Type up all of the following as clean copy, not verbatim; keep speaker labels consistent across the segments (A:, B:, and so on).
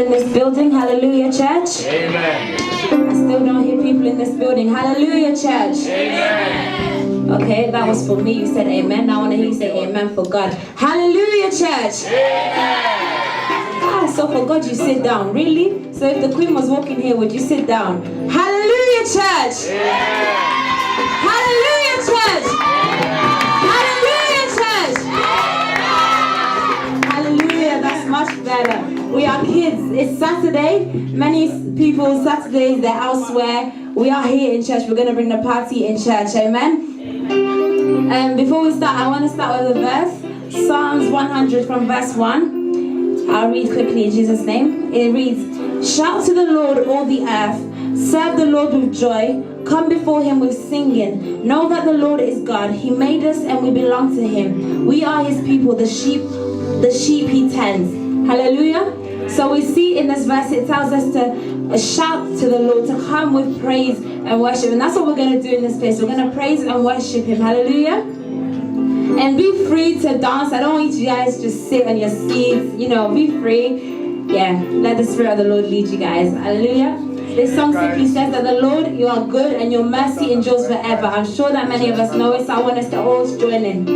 A: in this building. Hallelujah, church.
B: Amen.
A: I still don't hear people in this building. Hallelujah, church.
B: Amen.
A: Okay, that was for me. You said amen. Now I want to hear you say amen for God. Hallelujah, church. Ah, so for God you sit down. Really? So if the Queen was walking here, would you sit down? Hallelujah, church. Hallelujah, church. Hallelujah, church. Hallelujah, that's much better. We are kids. It's Saturday. Many people, Saturdays, they're elsewhere. We are here in church. We're going to bring the party in church. Amen. Before we start, I want to start with a verse. Psalms 100 from verse 1. I'll read quickly in Jesus' name. It reads, "Shout to the Lord, all the earth. Serve the Lord with joy. Come before him with singing. Know that the Lord is God. He made us and we belong to him. We are his people, the sheep he tends." Hallelujah. So we see in this verse, it tells us to shout to the Lord, to come with praise and worship. And that's what we're going to do in this place. We're going to praise and worship him. Hallelujah. And be free to dance. I don't want you guys just sit on your seats. You know, be free. Yeah, let the Spirit of the Lord lead you guys. Hallelujah. This song simply says that the Lord, you are good and your mercy endures forever. I'm sure that many of us know it, so I want us to all join in.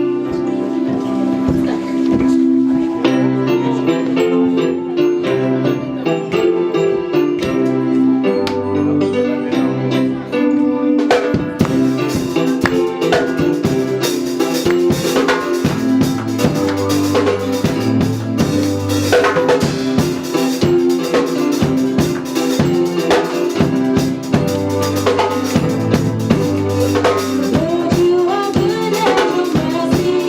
A: Lord, you are good and your mercy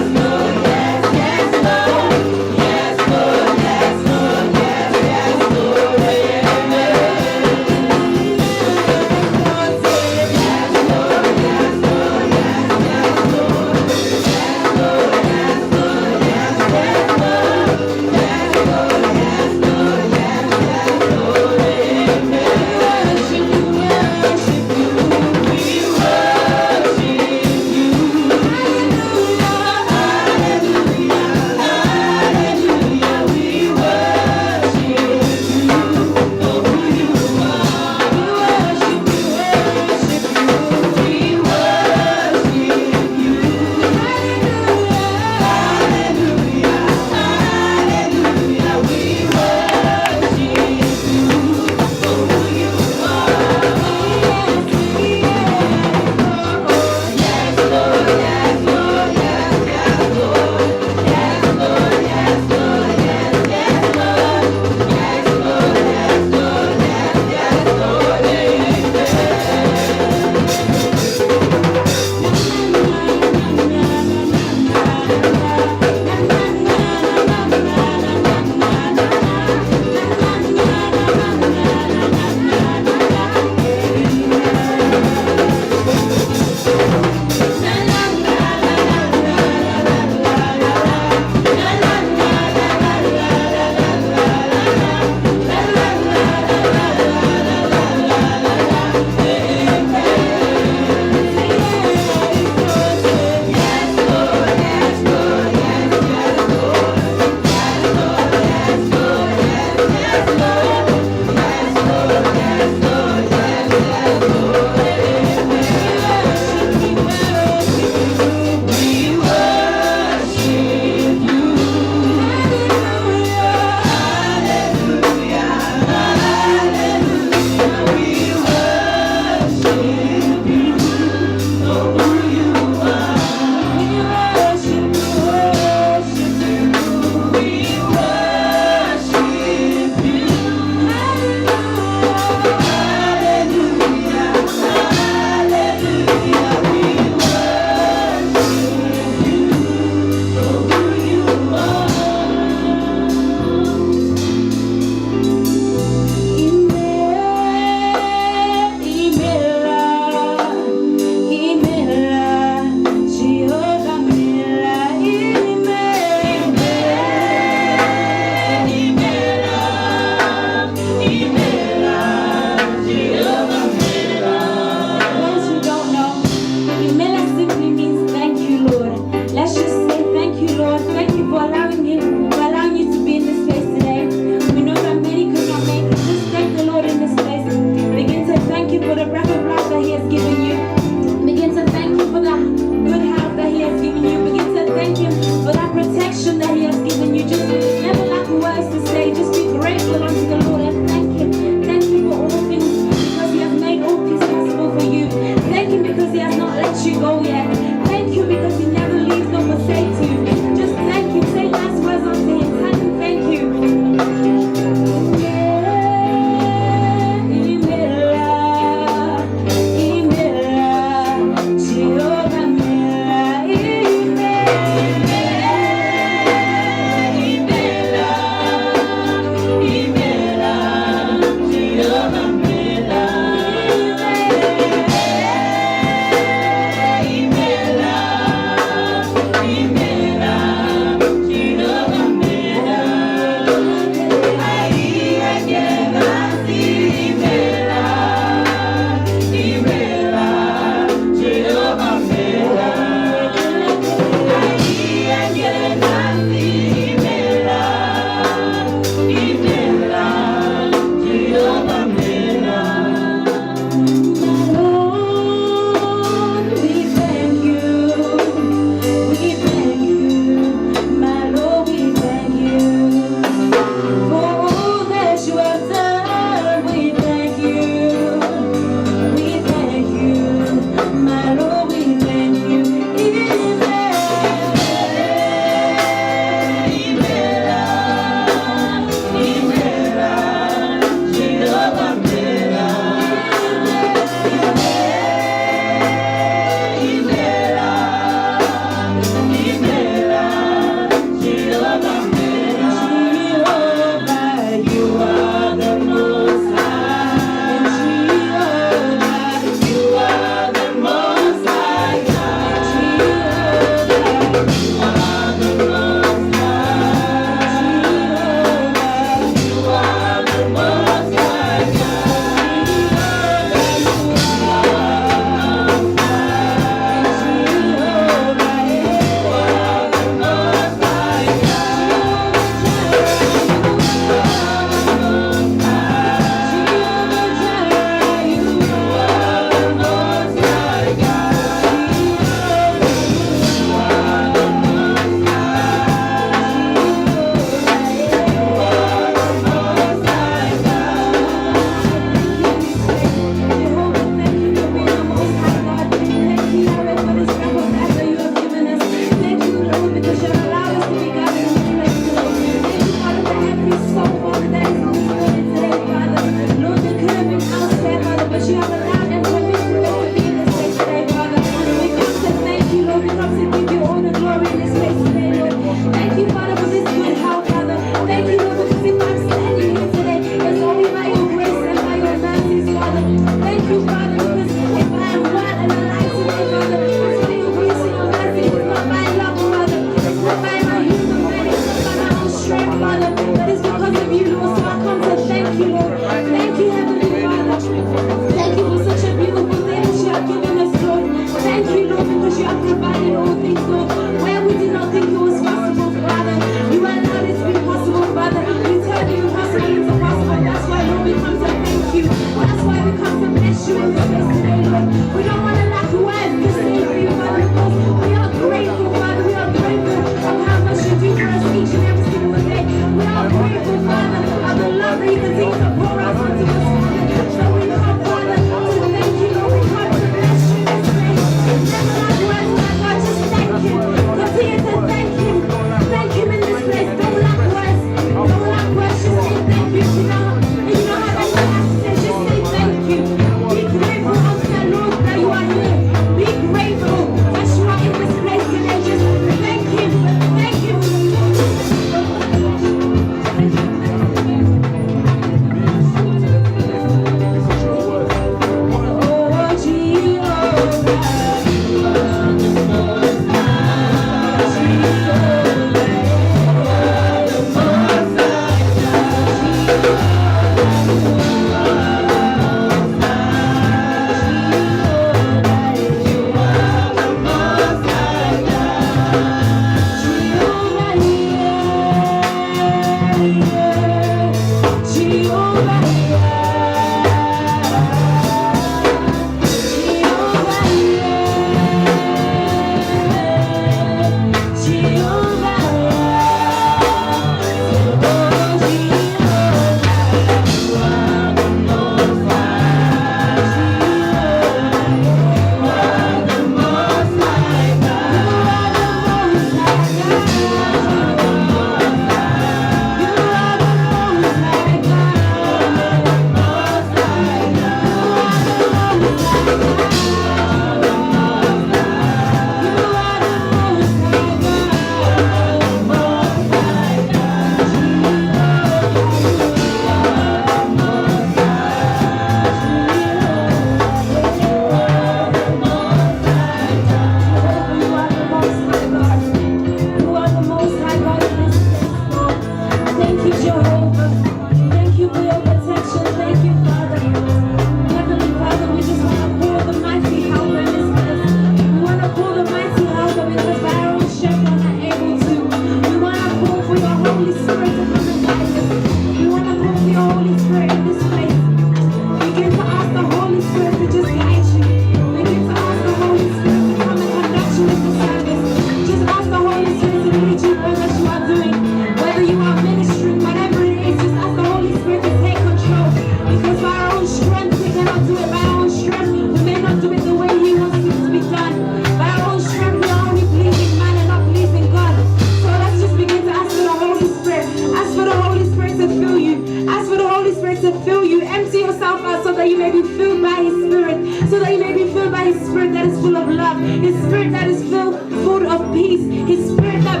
A: filled by His Spirit that is full of love, His Spirit that is full of peace, His Spirit that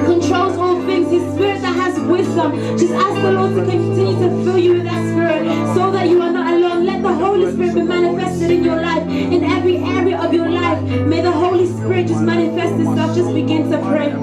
A: controls all things, His Spirit that has wisdom. Just ask the Lord to continue to fill you with that Spirit so that you are not alone. Let the Holy Spirit be manifested in your life, in every area of your life. May the Holy Spirit just manifest itself. Just begin to pray.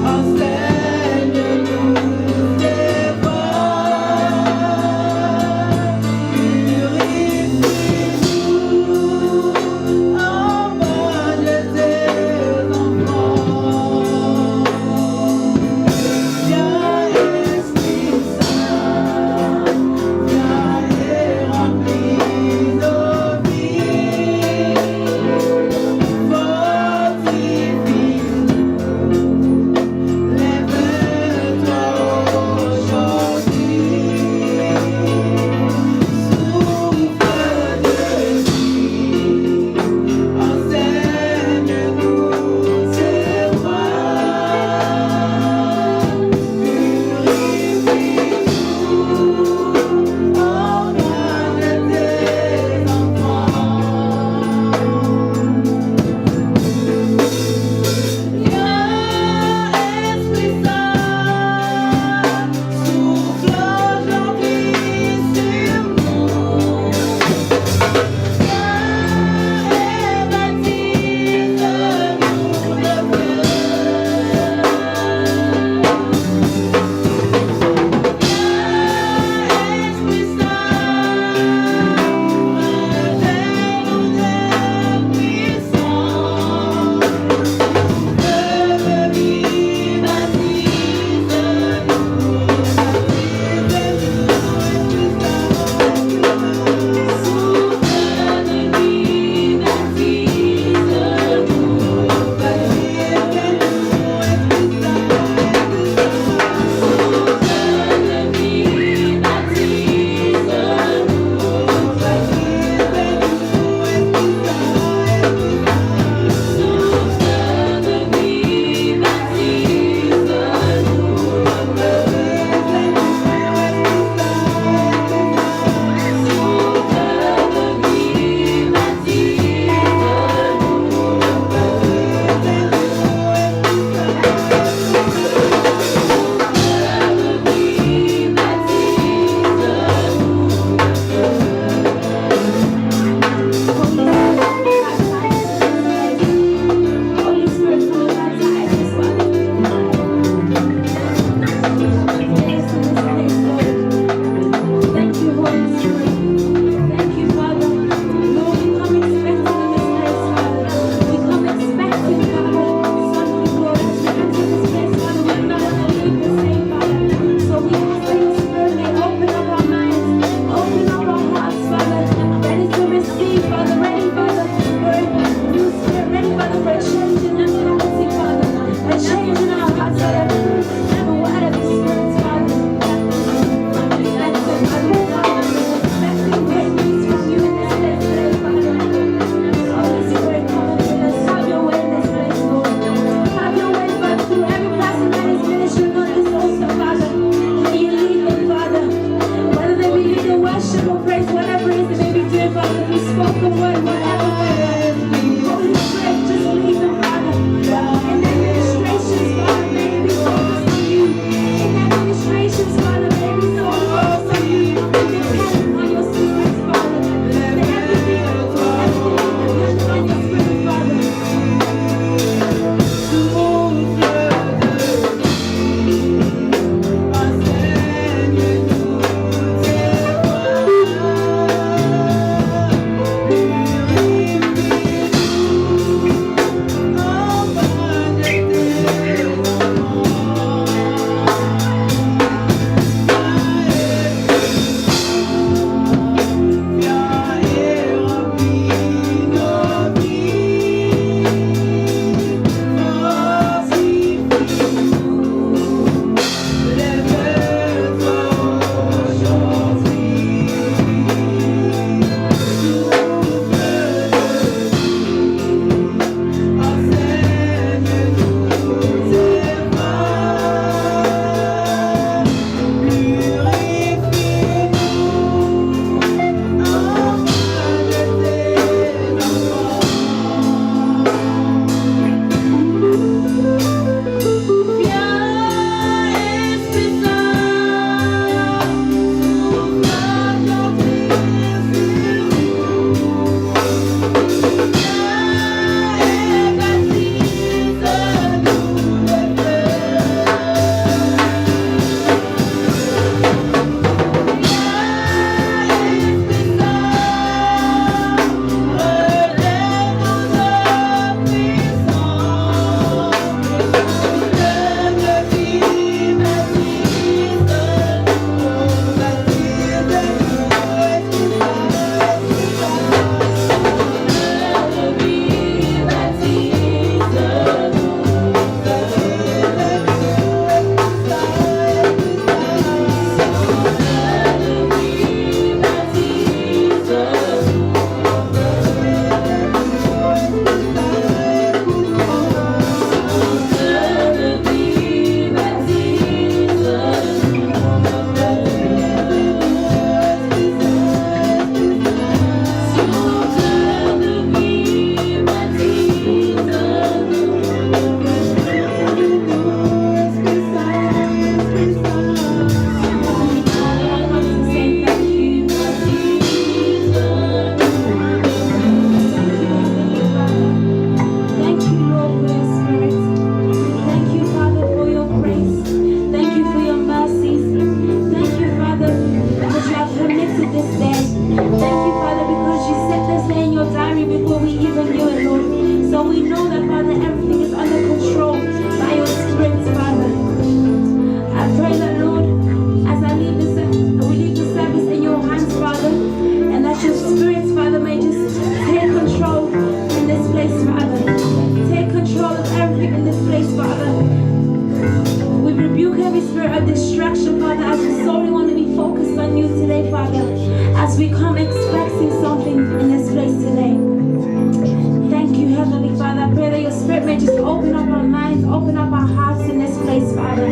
B: I'll stand
A: spoken word, whatever, Father. Holy Spirit, just lead them, Father. In their ministrations, Father, may they be focused on you. In their ministrations, Father, may they be so focused on you. Dependent on your Spirit, Father. Let everything depend on your Spirit, Father. As we come expecting something in this place today. Thank you, Heavenly Father. I pray that your Spirit may just open up our minds, open up our hearts in this place, Father,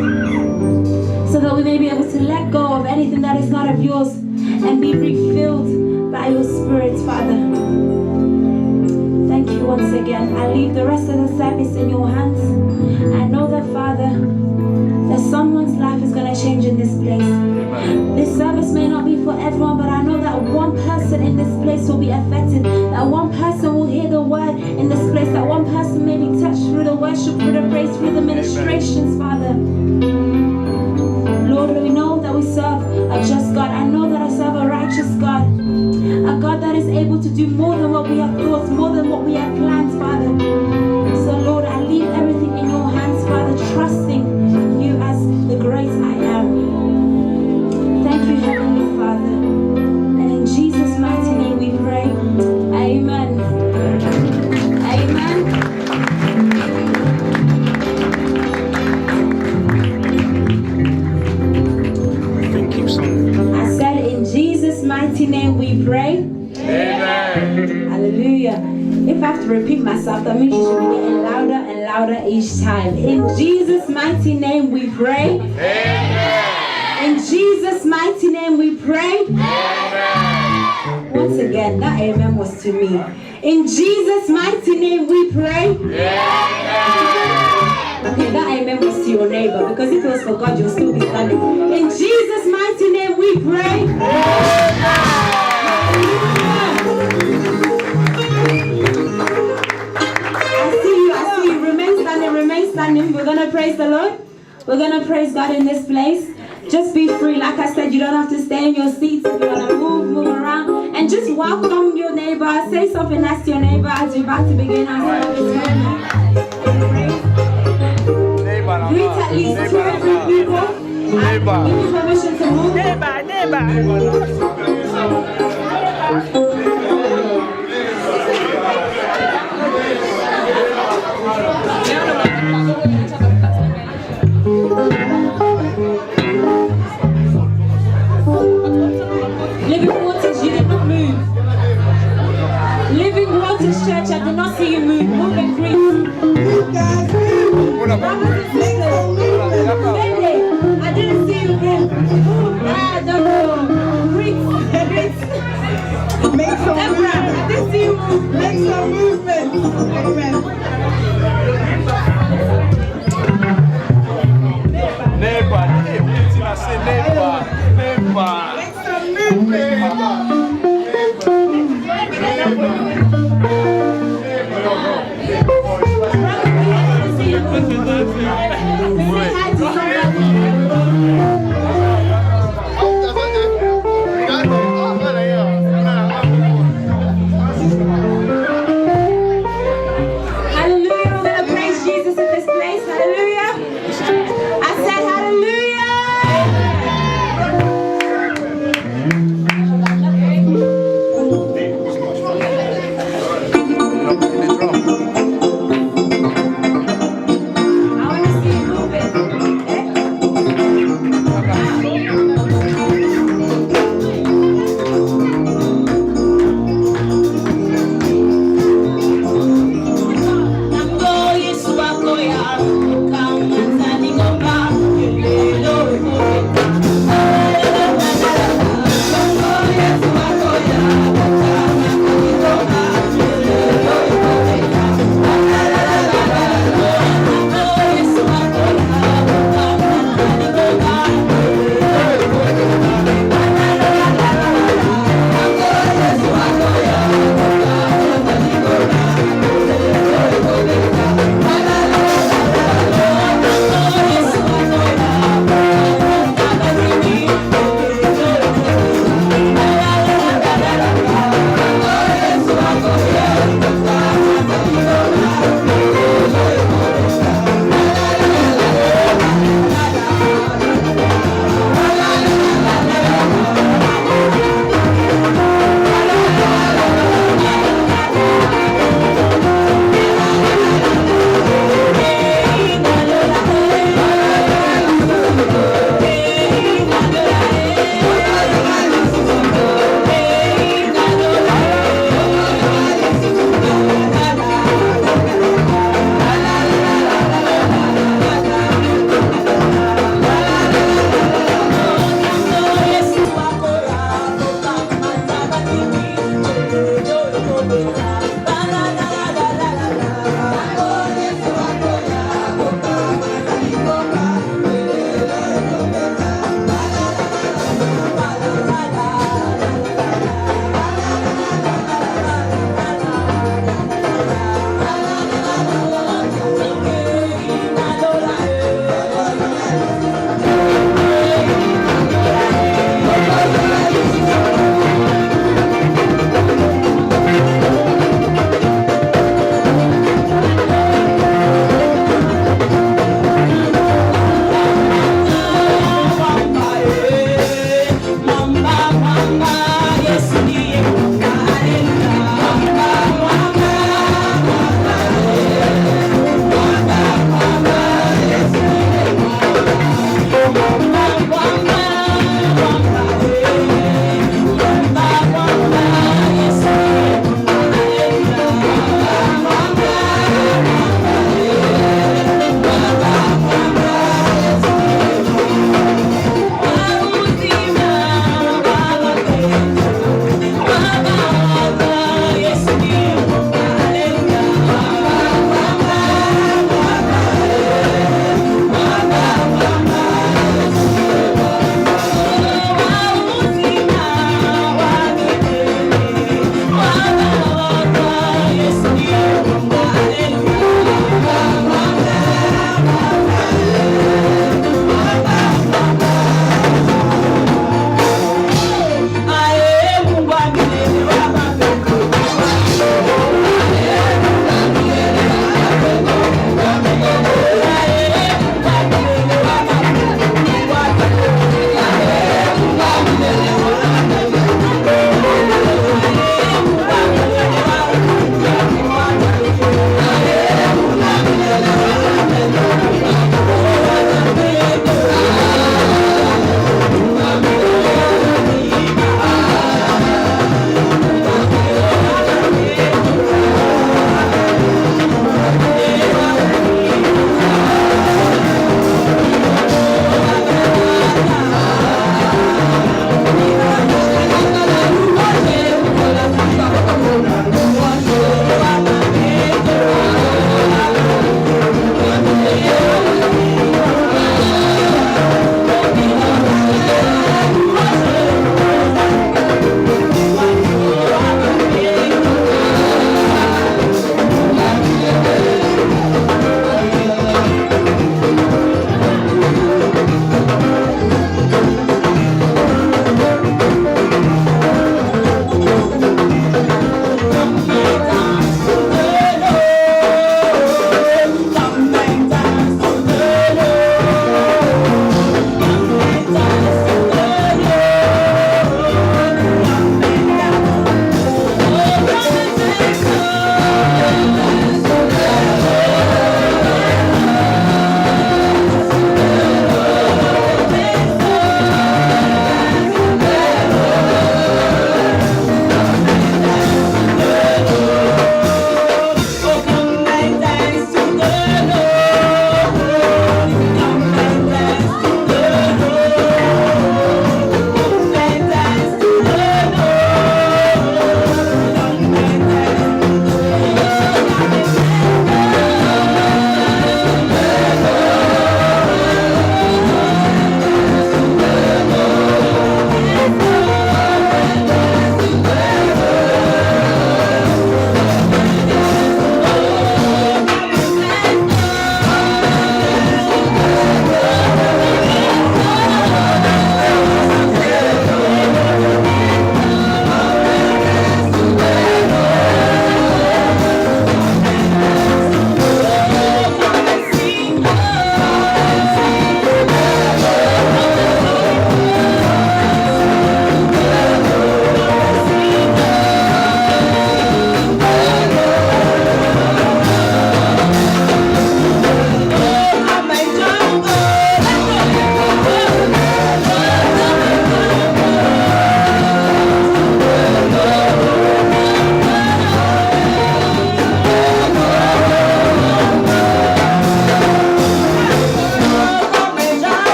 A: so that we may be able to let go of anything that is not of yours and be refilled by your Spirit, Father. Thank you once again. I leave the rest of the service in your hands. I know that, Father, that someone's life is going to change in this place. This service may not be for everyone, but I know that one person in this place will be affected. That one person will hear the word in this place. That one person may be touched through the worship, through the praise, through the ministrations, Father. Lord, we know that we serve a just God. I know that I serve a righteous God. A God that is able to do more than what we have thought, more than what we have planned, Father. So, Lord, I leave everything in your hands, Father, trusting you as the great I am. Thank you, Heavenly Father. And in Jesus' mighty name we pray. Amen. Amen. I said, in Jesus' mighty name we pray.
B: Amen.
A: Hallelujah. If I have to repeat myself, that means you should be getting louder and louder each time. In Jesus' mighty name we pray.
B: Amen.
A: In Jesus' mighty name we pray.
B: Amen.
A: Once again, that amen was to me. In Jesus' mighty name we pray. Okay, that amen was to your neighbor, because if it was for God, you'll still be standing. In Jesus' mighty name we pray. I see you. Remain standing. We're going to praise the Lord. We're going to praise God in this place. Just be free. Like I said, you don't have to stay in your seats. If you want to move around. And just welcome your neighbor. Say something nice to your neighbor as we're about to begin our service. Greet at least 200 people. Give you permission to move. Living Waters, you did not move. Living Waters Church, I did not see you move. Move and greet. Brothers and sisters, Lady, I didn't see you move. I don't know. Greet. Make some movement. I didn't see you move. Make some movement. Amen.
B: Neighbor, I say neighbor. Make some movement.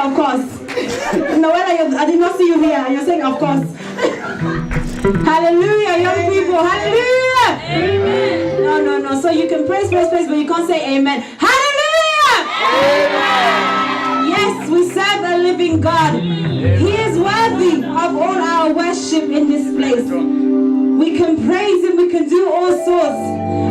A: of course. Noella, I did not see you here. You're saying of course. Hallelujah, young people. Hallelujah. Amen. No. So you can praise, but you can't say amen. Hallelujah. Amen. Yes, we serve a living God. He is worthy of all our worship in this place. We can praise Him, we can do all sorts.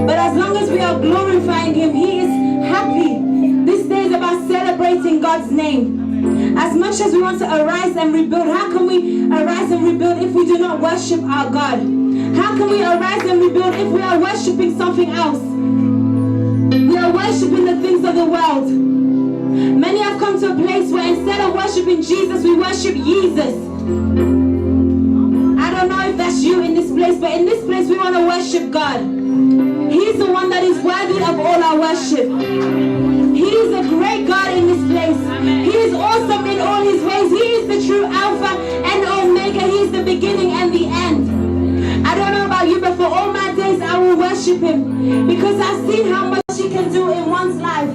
A: But as long as we are glorifying Him, He is happy. This day is about celebrating God's name. As much as we want to arise and rebuild, how can we arise and rebuild if we do not worship our God? How can we arise and rebuild if we are worshiping something else? We are worshiping the things of the world. Many have come to a place where instead of worshiping Jesus, we worship Jesus. I don't know if that's you in this place, but in this place we want to worship God. He's the one that is worthy of all our worship. He is a great God in this place. He is awesome in all His ways. He is the true Alpha and Omega. He is the beginning and the end. I don't know about you, but for all my days I will worship Him because I've seen how much He can do in one's life.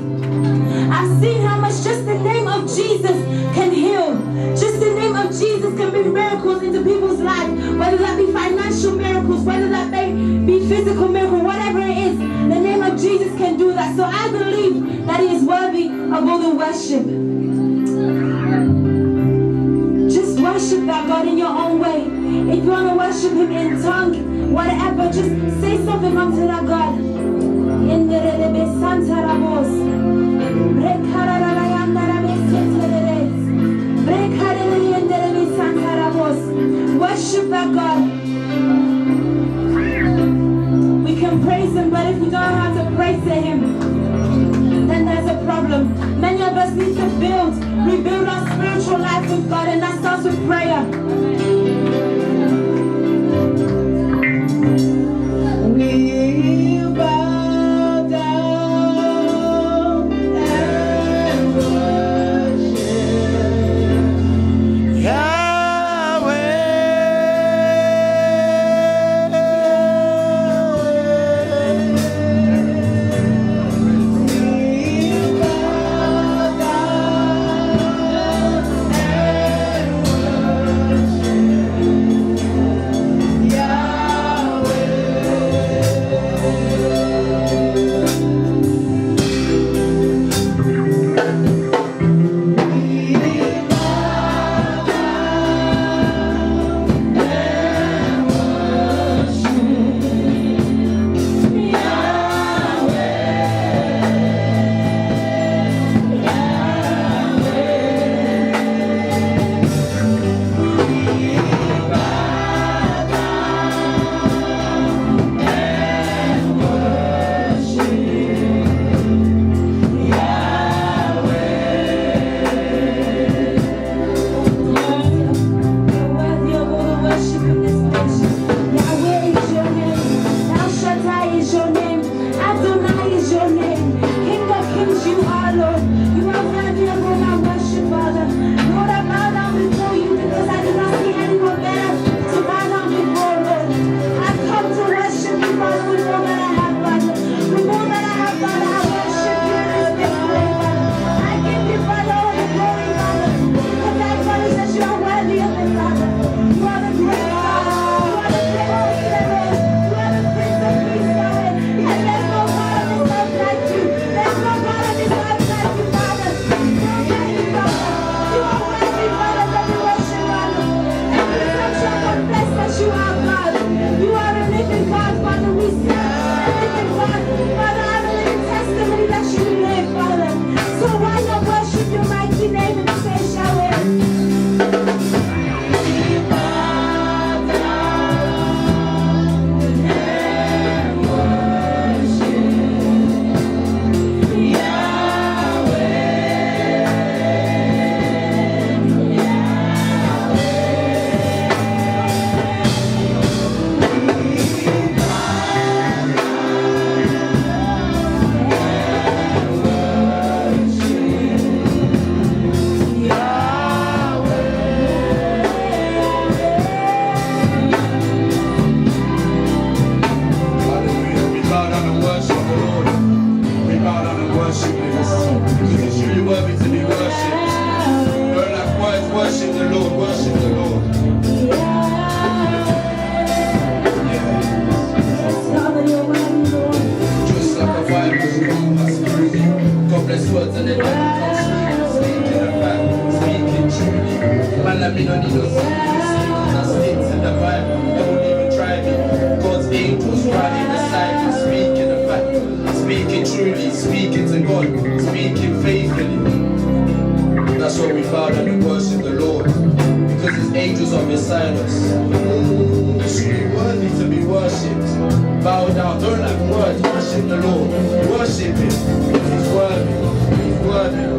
A: I've seen how much just the name of Jesus can heal. Just the name of Jesus can bring miracles into people's lives, whether that be financial miracles, whether that be physical miracles, whatever it is, the name of Jesus can do that. So I believe that He is worthy of all the worship. Just worship that God in your own way. If you want to worship Him in tongue, whatever, just say something unto that God. Worship that God. We can praise Him, but if we don't know how to praise to Him, then there's a problem. Many of us need to rebuild our spiritual life with God, and that starts with prayer. We bow down and worship Yahweh. We bow down and worship
C: me no need no sticks in the Bible. They won't even try me. God's angels riding beside me, speaking the fact, speaking truly, speaking to God, speaking faithfully. That's why we bow down and worship the Lord, because His angels are beside us. He's truly worthy to be worshipped. Bow down, don't like words, worship the Lord, worship Him. He's worthy, He's worthy.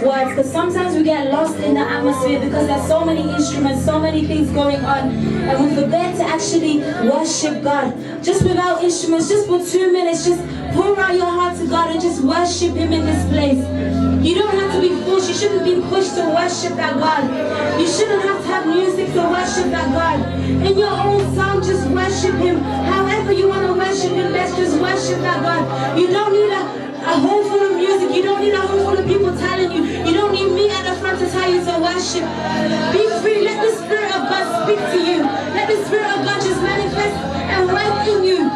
A: words, because sometimes we get lost in the atmosphere because there's so many instruments, so many things going on, and we forget to actually worship God. Just without instruments, just for 2 minutes, just pour out your heart to God and just worship Him in this place. You don't have to be pushed. You shouldn't be pushed to worship that God. You shouldn't have to have music to worship that God. In your own song, just worship Him. However you want to worship Him, let's just worship that God. You don't need a home full of music. You don't need a home full of people telling you. You don't need me at the front to tell you to worship. Be free. Let the Spirit of God speak to you. Let the Spirit of God just manifest and work in you.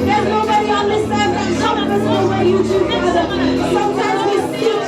A: There's nobody on this earth that comforts the way you do, Father. Sometimes we seek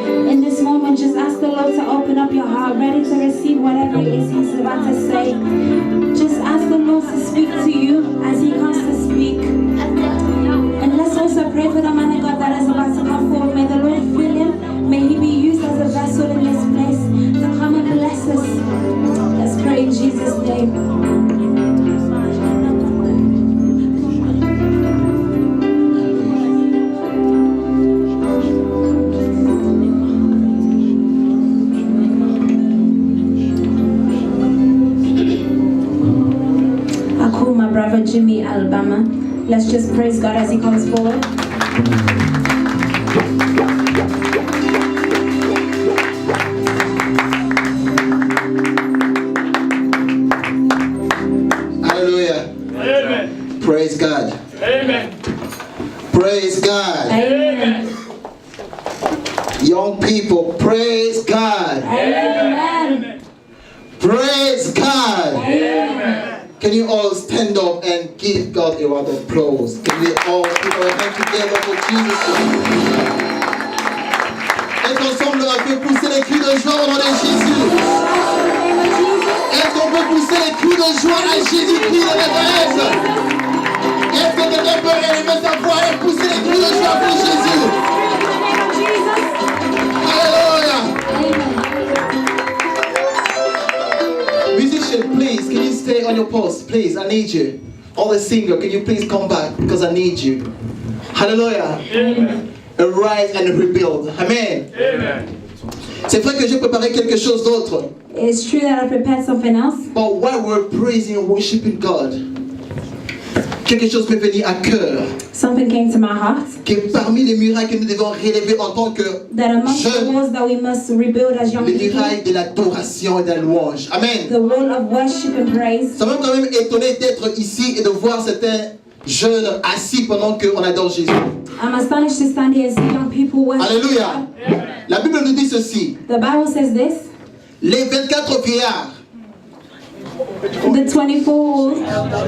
A: In this moment, just ask the Lord to open up your heart, ready to receive whatever it is He's about to say. Just ask the Lord to speak to you as He comes to speak. And let's also pray for the man of God that is about to come forward. May the Lord fill him. May he be used as a vessel in this place to come and bless us. Let's pray in Jesus' name. I call my brother Jimmy Alabama. Let's just praise God as he comes forward.
C: Hallelujah.
B: Amen.
C: Praise God.
B: Amen.
C: Praise God.
A: Amen.
C: Young people, praise God.
A: Amen.
C: Praise God.
A: Amen.
C: Can you all stand up and give God a round of applause? Can we all put our hands together for Jesus? Est-ce qu'ensemble on peut pousser les cris de joie au nom de Jésus? Est-ce qu'on peut pousser les cris de joie à Jésus-Christ de Nazareth? Est-ce que quelqu'un peut élever sa voix et pousser les cris de joie pour Jésus? Hallelujah! Musician, please, can you stay on your post? Please, I need you. All the singer, can you please come back? Because I need you. Hallelujah.
B: Amen.
C: Arise and rebuild. Amen.
B: Amen.
C: C'est vrai que j'ai préparé quelque chose d'autre.
A: It's true that I prepared something else,
C: But while we're praising and worshiping God, quelque chose m'est venu à cœur.
A: something came to my heart,
C: Que parmi les murailles que nous devons relever en tant que
A: that amongst the
C: jeunes,
A: walls that we must rebuild as young
C: les
A: people,
C: murailles de l'adoration et de la louange. Amen.
A: the wall of worship and praise.
C: Ça m'a quand même étonné d'être ici et de voir certains jeunes assis pendant qu'on adore Jésus.
A: I'm astonished to stand here and see young people worship
C: Alléluia.
A: God.
C: La Bible nous dit ceci.
A: The Bible says this,
C: Les 24 vieillards,
A: the 24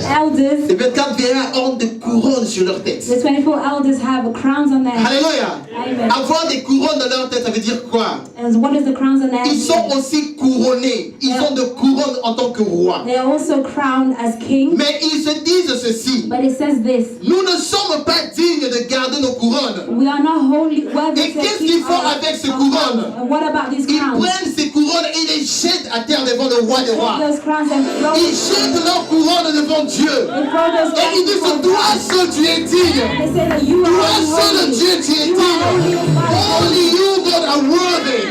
A: elders,
C: les 24 vieillards ont des couronnes sur leur tête.
A: the 24 elders have crowns on their head.
C: Alléluia.
A: Amen.
C: Avoir des couronnes dans leur tête, ça veut dire quoi?
A: And what is the crowns on their
C: Ils sont
A: head?
C: aussi couronnés. Ils ont de couronnes en tant que rois.
A: They are also crowned as kings.
C: Mais ils se disent ceci.
A: But it says this,
C: Nous ne sommes pas dignes de garder nos couronnes.
A: we are not holy, worthy
C: Et
A: to
C: qu'est-ce
A: keep
C: qu'ils font
A: our-
C: avec ces
A: our
C: couronnes?
A: crowns. And what about these
C: Ils
A: crowns?
C: prennent ces couronnes et les jettent à terre devant le roi des rois.
A: Take those crowns and throw
C: Ils jettent leurs couronnes devant Dieu.
A: They throw those
C: Et ils disent,
A: crowns.
C: toi seul tu es digne.
A: They say that you
C: Toi
A: are
C: seul
A: holy.
C: Dieu tu es
A: You are holy,
C: digne.
A: O God.
C: Only you God are worthy.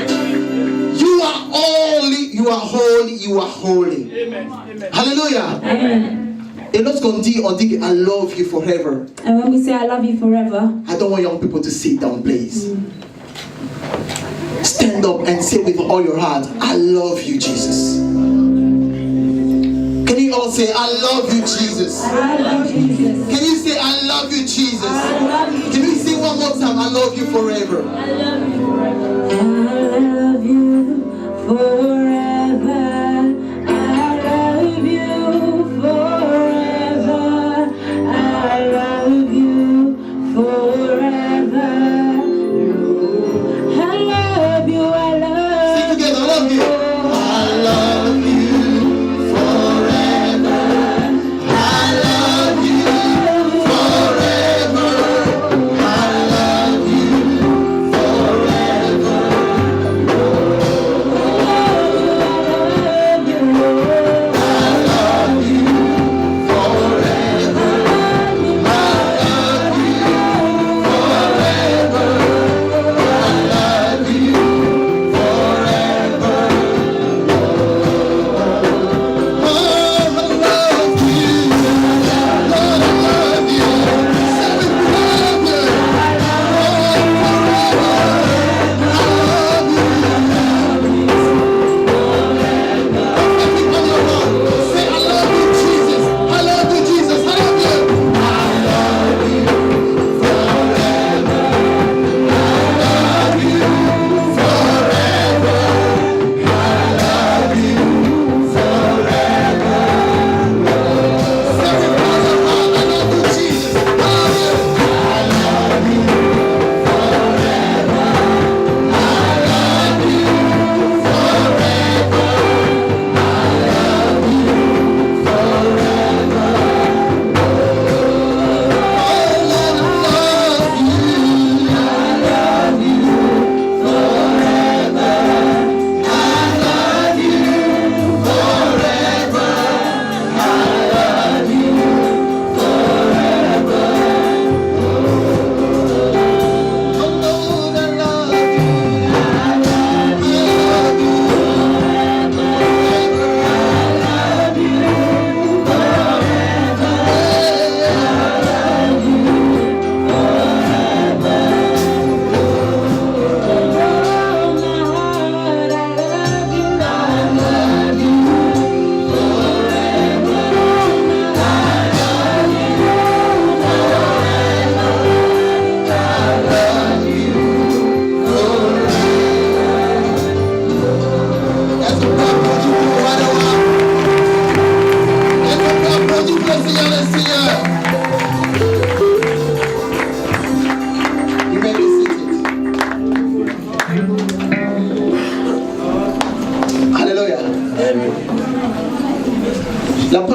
C: You are holy, you are holy, you are holy.
B: Amen. Amen.
C: Hallelujah.
A: Amen.
C: Et lorsqu'on dit, on dit I love you forever.
A: And when we say I love you forever,
C: I don't want young people to sit down, please. Stand up and say with all your heart, I love you, Jesus. Can you all say, I love you, Jesus?
A: I love Jesus.
C: Can you say, I love you, Jesus?
A: I love you.
C: Can we say one more time, I love you forever?
A: I love you forever. I love you forever. I love you forever. I love you forever. I love you. I love
C: Sing together, I love you. I love you forever. I love you forever. I love you forever.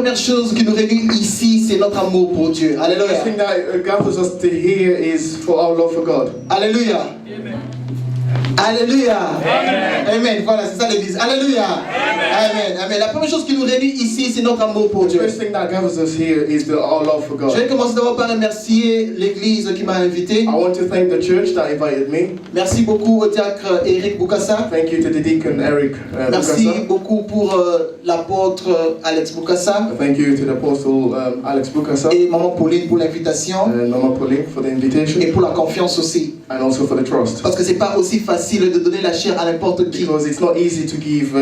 D: première chose qui nous réunit ici, c'est notre amour pour Dieu.
B: The
D: Alléluia.
B: thing that gathers us to here is for our love for God.
D: Alléluia. Alléluia. Amen. Voilà, c'est ça l'église. Alléluia. Amen. Amen. La première chose qui nous réunit ici, c'est notre amour pour
B: The
D: Dieu.
B: first thing that gathers us here is our love for
D: Je vais
B: God.
D: commencer d'abord par remercier l'église qui m'a invité.
B: I want to thank the church that invited me.
D: Merci beaucoup au diacre Eric Boukassa.
B: Thank you to the deacon Eric
D: Merci
B: Bukasa.
D: beaucoup pour l'apôtre Alex Boukassa
B: Thank you to the apostle Alex Bukasa
D: et maman Pauline pour l'invitation
B: and Mama Pauline for the invitation
D: et pour la confiance aussi.
B: and also for the trust.
D: Parce que c'est pas aussi facile de donner la chair à n'importe qui.
B: Because it's not easy to give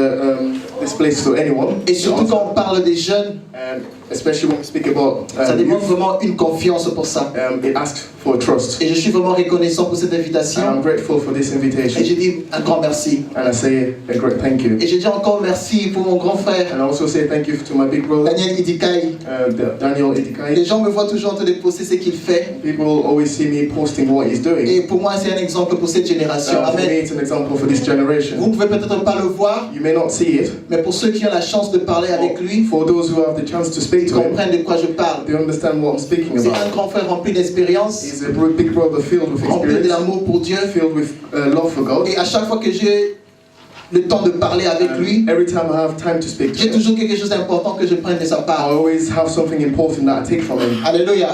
B: this place to anyone.
D: Et surtout quand on parle des jeunes,
B: And especially when we speak about
D: ça demande
B: youth,
D: vraiment une confiance pour ça.
B: it asks for trust.
D: Et je suis vraiment reconnaissant pour cette
B: And
D: invitation.
B: I'm grateful for this
D: Et
B: invitation.
D: je dis un grand merci.
B: And I say a great thank you.
D: Et je dis encore merci pour mon grand frère,
B: And I also say thank you to my big brother,
D: Daniel Idikai.
B: Daniel Idikai.
D: Les gens me voient toujours en train de poster ce qu'il fait.
B: People always see me posting what he's doing.
D: Et pour moi, c'est un exemple pour cette génération.
B: For me,
D: Amen.
B: it's an example for this
D: Vous
B: generation.
D: ne pouvez peut-être pas le voir,
B: You may not see it.
D: mais pour ceux qui ont la chance de parler avec lui,
B: For those who have the chance to speak
D: ils
B: to him,
D: comprennent de quoi je parle.
B: they understand what I'm speaking
D: C'est
B: about.
D: un grand frère rempli d'expérience,
B: He's a big brother filled with
D: rempli de
B: experience,
D: l'amour pour Dieu.
B: filled with love for God.
D: Et à chaque fois que j'ai le temps de parler avec lui,
B: Every time I have time to speak to
D: j'ai
B: him,
D: toujours quelque chose d'important que je prenne de sa
B: I
D: part.
B: always have something important that I take from him.
D: Alléluia.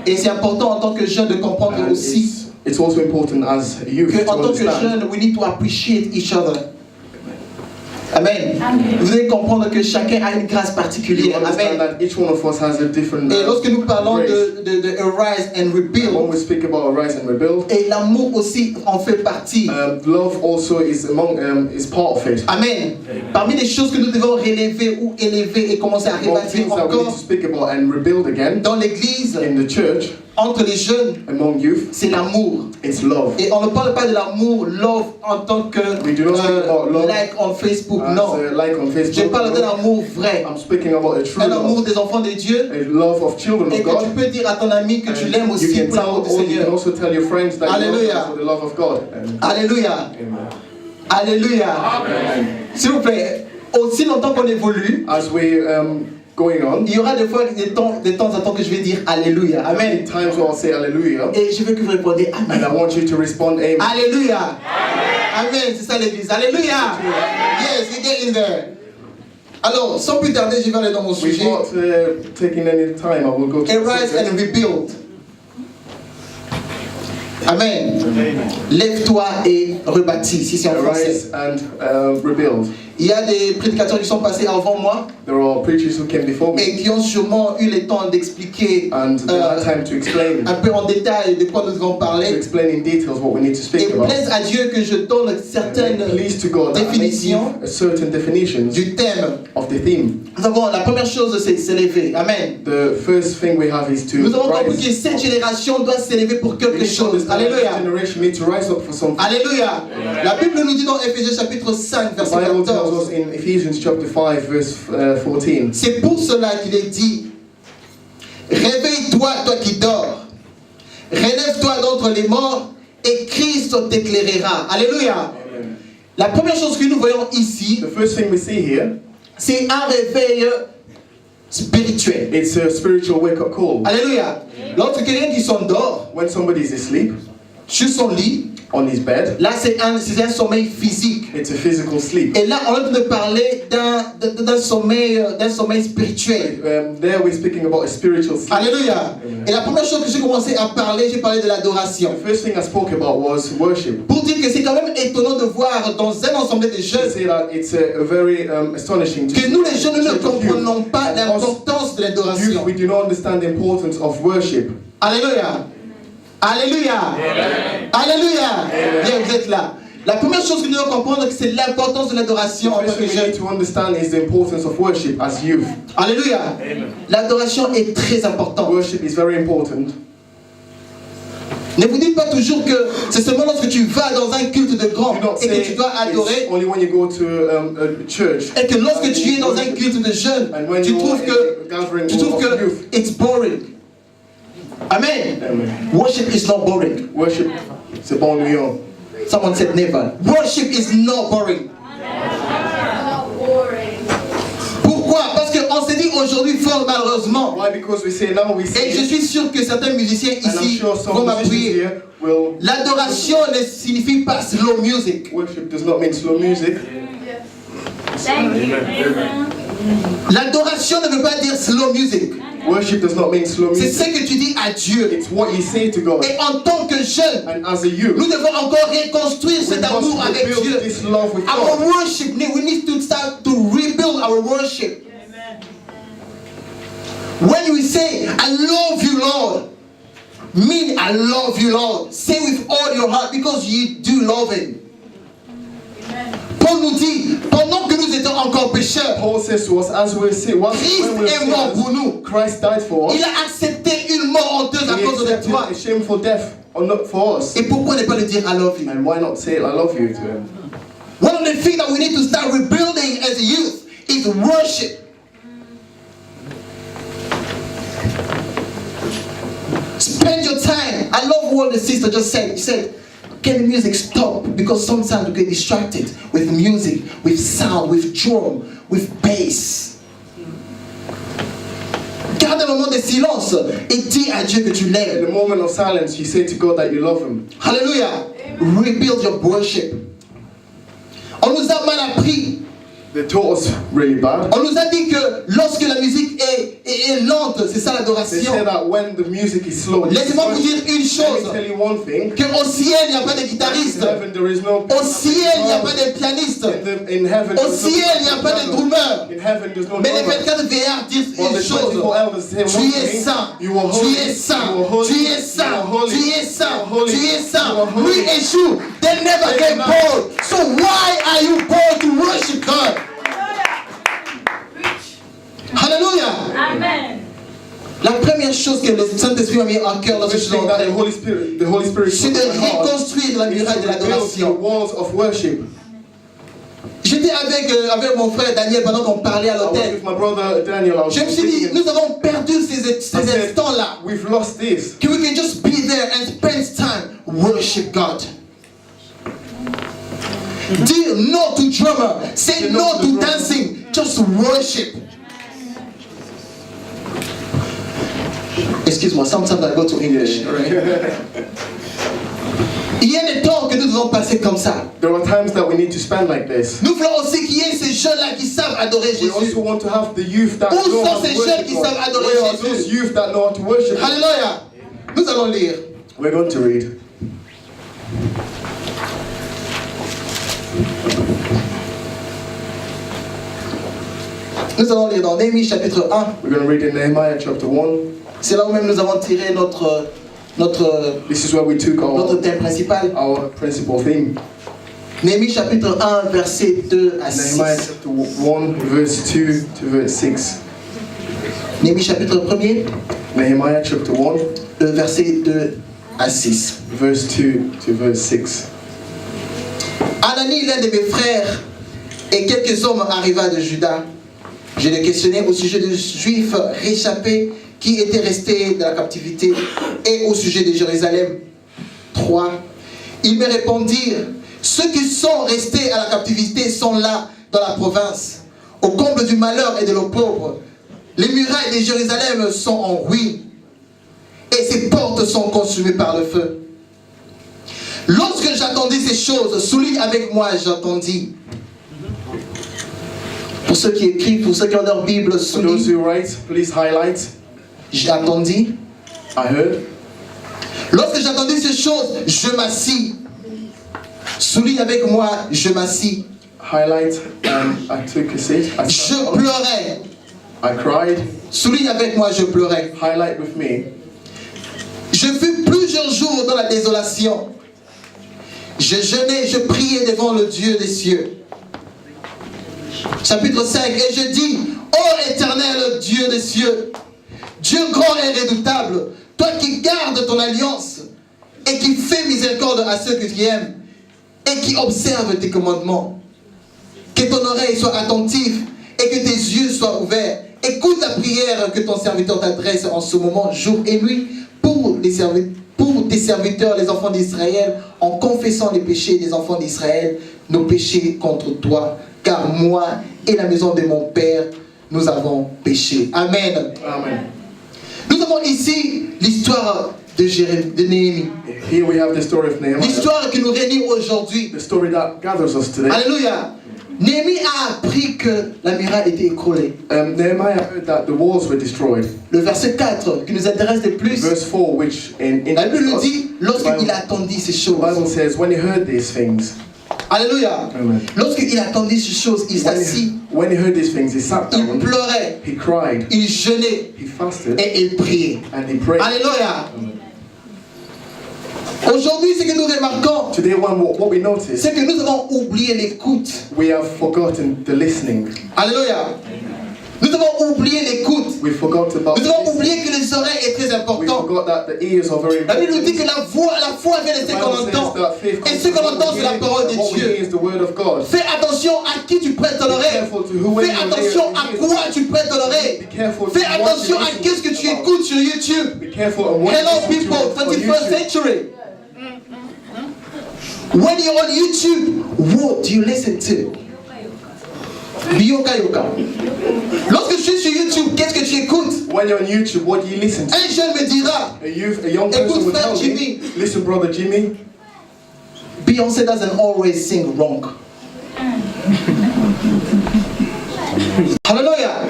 D: Et c'est important en tant que jeune de comprendre
B: And
D: aussi
B: it's also important as a youth to
D: qu'en tant que
B: understand.
D: jeune, we need to appreciate each other. Amen. Vous devez comprendre que chacun a une grâce
B: You
D: particulière.
B: understand
D: Amen.
B: that each one of us has a different
D: Et lorsque nous parlons
B: grace.
D: de Arise and
B: When
D: Rebuild,
B: we speak about Arise and Rebuild,
D: et l'amour aussi en fait partie.
B: love also is is part of it.
D: Amen. Parmi les choses que nous devons relever ou élever et commencer à
B: One
D: rebâtir
B: things that we need to
D: encore
B: speak about and rebuild again
D: dans l'église,
B: in the church,
D: entre les jeunes,
B: among youth,
D: c'est l'amour.
B: it's love.
D: Et on ne parle pas de l'amour, love en tant que
B: We do not speak about love
D: like on Facebook,
B: As
D: non.
B: a like on
D: Je
B: Facebook.
D: parle d'un amour vrai,
B: I'm speaking about a true
D: un amour
B: love,
D: des enfants de Dieu,
B: a love of children
D: et
B: of
D: que tu
B: God.
D: peux dire à ton ami que tu
B: And
D: l'aimes
B: you
D: aussi
B: can
D: pour l'amour du
B: you can
D: Seigneur.
B: also tell your friends that you love
D: Hallelujah.
B: them for the love of God.
D: Alléluia. Alléluia. S'il vous plaît, aussi longtemps qu'on évolue,
B: As we going on,
D: il y aura des fois de temps en temps que je vais dire Alléluia.
B: many
D: Amen.
B: times where I'll say Hallelujah,
D: Et je veux que vous répondiez
B: and I
D: Amen.
B: want you to respond Amen.
D: Alléluia. Amen. C'est ça l'église. Alléluia. Yes, we get in there. Alors, sans plus tarder, je vais aller dans mon sujet.
B: Without taking any time, I will go to the
D: Arise
B: subject.
D: and rebuild. Amen. Lève-toi et rebâtis, si c'est en français.
B: Arise and rebuild.
D: Il y a des prédicateurs qui sont passés avant moi
B: There are preachers who came before me,
D: et qui ont sûrement eu le temps d'expliquer
B: and they had time to explain
D: un peu en détail de quoi nous devons
B: to
D: parler.
B: explain in details what we need to
D: Et
B: speak about.
D: plaise à Dieu que je donne certaines
B: Please to God that I may
D: définitions
B: give certain definitions
D: du thème.
B: of the theme.
D: Nous avons la première chose, c'est s'élever. Amen.
B: The first thing we have is to
D: Nous avons compris
B: rise.
D: que cette génération doit s'élever pour
B: We
D: quelque
B: need to
D: chose.
B: understand that this
D: Alléluia.
B: generation need to rise up for something.
D: Alléluia. La Bible nous dit dans Éphésiens chapitre 5,
B: The
D: verset
B: Bible tells
D: 14.
B: us in Ephesians chapter 5 verse 14.
D: C'est pour cela qu'il est dit, réveille-toi, toi qui dors, relève-toi d'entre les morts, et Christ t'éclairera. Alléluia. La première chose que nous voyons ici,
B: The first thing we see here,
D: c'est un réveil spirituel.
B: it's a spiritual wake-up call.
D: Alléluia. Lorsque quelqu'un qui s'endort
B: When somebody is asleep
D: sur son lit,
B: on his bed,
D: là c'est un sommeil physique.
B: it's a physical sleep.
D: Et là on est en train de parler d'un sommeil spirituel.
B: There we're speaking about a spiritual sleep.
D: Alléluia. Et la première chose que j'ai commencé à parler, j'ai parlé de l'adoration.
B: The first thing I spoke about was worship.
D: Pour dire que c'est quand même étonnant de voir dans un ensemble de
B: I
D: jeunes
B: say that it's a very astonishing to
D: que nous les jeunes ne
B: church of youth.
D: comprenons pas
B: And us
D: l'importance de
B: youth,
D: l'adoration.
B: we do not understand the importance of worship.
D: Alléluia. Alléluia. Alléluia. Bien, vous êtes là. La première chose que nous devons comprendre, c'est l'importance de
B: The
D: l'adoration en tant
B: first
D: que
B: thing we need
D: jeunes.
B: to understand is the importance of worship as youth.
D: Alléluia. L'adoration est très importante.
B: Worship is very important.
D: Ne vous dites pas toujours que c'est seulement lorsque tu vas dans un culte de grands
B: Do not
D: et que
B: say
D: tu dois
B: it's
D: adorer,
B: only when you go to a church.
D: et que lorsque tu es dans un culte de jeunes,
B: And when
D: tu
B: you
D: trouves
B: are in
D: que,
B: a gathering
D: tu trouves
B: of
D: que
B: youth.
D: it's boring. Amen.
B: Amen.
D: Worship is not boring.
B: Worship, c'est bon lion.
D: Someone said never. Worship is not boring. Pourquoi? Parce qu'on s'est dit aujourd'hui fort malheureusement.
B: Why? Because we say now we see
D: Et je
B: it,
D: suis sûr que certains musiciens
B: and I'm
D: ici
B: sure some
D: vont
B: musicians
D: m'appuyer.
B: here will.
D: L'adoration ne signifie pas slow music.
B: Worship does not mean slow music.
D: L'adoration ne veut pas dire slow music.
B: Worship does not mean slow
D: C'est
B: music.
D: ce que tu dis à Dieu.
B: It's what you say to God.
D: Et en tant que jeune,
B: And as a youth,
D: nous devons encore reconstruire
B: we
D: cet amour
B: must
D: avec
B: rebuild
D: Dieu.
B: this love with
D: Our
B: God.
D: worship, we need to start to rebuild our worship. When we say, I love you, Lord, mean I love you, Lord. Say with all your heart because you do love Him. Paul nous dit, pendant que nous étions encore pécheurs,
B: Paul says to us, as we see,
D: Christ est mort pour nous.
B: Christ died for us.
D: Il a accepté une mort honteuse à
B: He
D: cause de
B: accepted
D: toi.
B: a shameful death for us.
D: Et pourquoi ne pas le dire I love you?
B: And why not say, I love you to him?
D: One of the things that we need to start rebuilding as a youth is worship. Spend your time. I love what the sister just said. She said, can the music stop? Because sometimes we get distracted with music, with sound, with drum, with bass. Garde un moment de silence et dis à Dieu que tu
B: In
D: l'aimes.
B: the moment of silence, you say to God that you love him.
D: Hallelujah. Rebuild your worship. On nous a mal appris.
B: They taught us really bad.
D: On nous a dit que lorsque la musique est lente, c'est ça
B: They
D: l'adoration.
B: say that when the music is slow,
D: Laissez-moi vous dire une
B: let me
D: chose,
B: tell you one thing.
D: qu'au ciel, il n'y a pas de
B: In
D: guitariste.
B: heaven, there is no.
D: Au ciel, il n'y a pas de pianiste.
B: In heaven,
D: Au
B: there's no
D: ciel, il n'y a pas de drummer.
B: In heaven, there's no
D: Mais les
B: drummer.
D: 24 VR disent
B: Well,
D: une
B: the
D: chose.
B: 24 elders say
D: Tu
B: one
D: es
B: thing.
D: saint,
B: You are
D: tu
B: holy.
D: es saint,
B: You are holy.
D: tu es
B: You are
D: saint,
B: holy.
D: tu es saint,
B: You are holy.
D: tu es
B: You
D: saint.
B: are holy.
D: Lui et Joue, they never get
B: Amen.
D: bored. So why are you bored to worship God? Hallelujah.
A: Amen.
D: La première chose que le Saint-Esprit m'a mis en cœur lorsque je
B: First
D: suis
B: thing that
D: entré,
B: the Holy Spirit
D: c'est
B: put
D: de
B: in my heart
D: reconstruire la
B: is
D: muraille de
B: to rebuild the
D: l'adoration.
B: walls of worship.
D: J'étais avec mon frère Daniel pendant qu'on parlait à
B: I was
D: l'hôtel.
B: with my brother Daniel. I was
D: Je me suis dit,
B: thinking,
D: nous avons perdu ces
B: I said,
D: instants-là.
B: we've lost this.
D: Que we can just be there and spend time worship God. Dire no to drummer. Say no to dancing. Just worship. Excuse-moi, sometimes I go to English. All right? Il y a des temps que nous devons passer comme ça.
B: There are times that we need to spend like this.
D: Nous voulons aussi qu'il y ait ces jeunes-là qui savent adorer
B: We
D: Jésus.
B: also want to have the youth that
D: Où
B: know
D: sont
B: how to
D: ces jeunes
B: worship
D: qui
B: God.
D: savent adorer
B: Where are
D: Jésus?
B: those youth that know how to worship God?
D: Alléluia. Nous allons lire.
B: We're going to read.
D: Nous allons lire dans Néhémie chapitre 1.
B: We're going to read in Nehemiah chapter 1.
D: C'est là où même nous avons tiré notre
B: This is where we took
D: thème principal.
B: our principal theme.
D: Néhémie chapitre 1, verset 2 à 6.
B: Nehemiah chapter 1, verse 2 to verse 6.
D: Néhémie chapitre 1er,
B: Nehemiah chapter 1,
D: verset 2 à 6.
B: verse 2 to verse 6.
D: Anani, l'un de mes frères, et quelques hommes arriva de Juda. Je les questionnais au sujet des Juifs réchappés qui étaient restés dans la captivité et au sujet de Jérusalem. 3. Ils me répondirent, ceux qui sont restés à la captivité sont là dans la province, au comble du malheur et de l'opprobre. Les murailles de Jérusalem sont en ruine et ses portes sont consumées par le feu. Lorsque j'attendis ces choses, souligne avec moi, j'attendis. Pour ceux qui écrivent, pour ceux qui ont leur Bible,
B: For those
D: souligne.
B: who write, please highlight.
D: J'attendis.
B: I heard.
D: Lorsque j'attendis ces choses, je m'assis. Souligne avec moi, je m'assis.
B: Highlight. I took a seat. I
D: Je
B: sat down.
D: pleurais.
B: I cried.
D: Souligne avec moi, je pleurais.
B: Highlight with me.
D: Je fus plusieurs jours dans la désolation. Je jeûnais, je priais devant le Dieu des cieux. Chapitre 5. Et je dis, ô éternel Dieu des cieux, Dieu grand et redoutable, toi qui gardes ton alliance et qui fais miséricorde à ceux que tu aimes et qui observes tes commandements. Que ton oreille soit attentive et que tes yeux soient ouverts. Écoute la prière que ton serviteur t'adresse en ce moment, jour et nuit, pour tes serviteurs, les enfants d'Israël, en confessant les péchés des enfants d'Israël, nos péchés contre toi. Car moi et la maison de mon Père, nous avons péché. Amen.
B: Amen.
D: Nous avons ici l'histoire de Néhémie.
B: Here we have the story of Nehemiah.
D: L'histoire qui nous réunit aujourd'hui.
B: The story that gathers us today.
D: Alléluia. Néhémie a appris que la muraille était écroulée.
B: Nehemiah heard that the walls were destroyed.
D: Le verset 4 qui nous intéresse le plus.
B: Verse 4, which
D: La Bible nous dit, lorsqu'il attendit ces choses.
B: The Bible says, when he heard these things.
D: Alléluia.
B: Amen.
D: Lorsqu'il attendit ces choses, il s'assit.
B: When he heard these things, he sat down.
D: Il pleurait.
B: He cried.
D: Il jeûnait.
B: He fasted.
D: Et il priait.
B: And he prayed.
D: Alléluia. Aujourd'hui, ce que nous remarquons,
B: Today, what we notice,
D: c'est que nous avons oublié l'écoute.
B: we have forgotten the listening.
D: Alléluia. Nous avons oublié l'écoute.
B: We forgot about
D: Nous avons
B: listening.
D: oublié que les oreilles est très
B: We
D: important.
B: forgot that the ears are very
D: La Bible nous
B: important.
D: dit que la foi vient de ce qu'on entend. Et ce qu'on entend, c'est la parole de
B: What we hear
D: Dieu.
B: is the word of God.
D: Fais attention à qui tu prêtes ton oreille. Fais attention à quoi tu prêtes ton oreille.
B: Be careful.
D: Fais attention à qu'est-ce que tu écoutes sur YouTube.
B: Be careful on what
D: Hello
B: you listen
D: people,
B: to on
D: 21st
B: YouTube.
D: century. When you're on YouTube, what do you listen to? Bioka yoka. Lorsque je suis sur YouTube, qu'est-ce que tu écoutes?
B: When you're on YouTube, what do you listen to?
D: Un jeune me dira,
B: A young person
D: Écoute,
B: will
D: frère
B: tell
D: Jimmy.
B: me, listen, brother Jimmy,
D: Beyoncé doesn't always sing wrong. Hallelujah.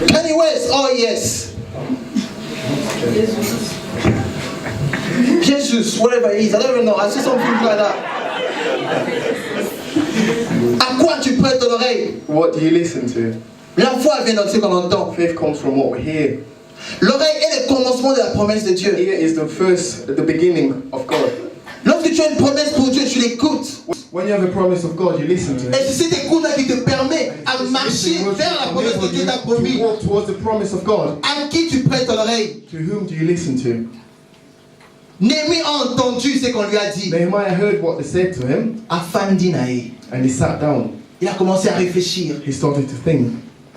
D: Kanye West, oh yes. Jesus, whatever he is, I don't even know. I see something like that. À quoi tu prêtes ton oreille?
B: what do you listen to?
D: La foi vient de ce qu'on entend.
B: Faith comes from what we hear.
D: L'oreille est le commencement de la promesse de Dieu.
B: Ear is the beginning of God.
D: Lorsque tu as une promesse pour Dieu, tu l'écoutes.
B: When you have a promise of God, you listen to
D: Et
B: it.
D: c'est cette écoute qui te permet à marcher vers la promesse que Dieu t'a promis.
B: To walk towards the promise of God.
D: À qui tu prêtes ton oreille?
B: To whom do you listen to?
D: Néhémie a entendu ce qu'on lui a dit.
B: Nehemiah heard what they said to him,
D: Afandinae.
B: and he sat down.
D: Il a commencé à réfléchir.
B: He started to think,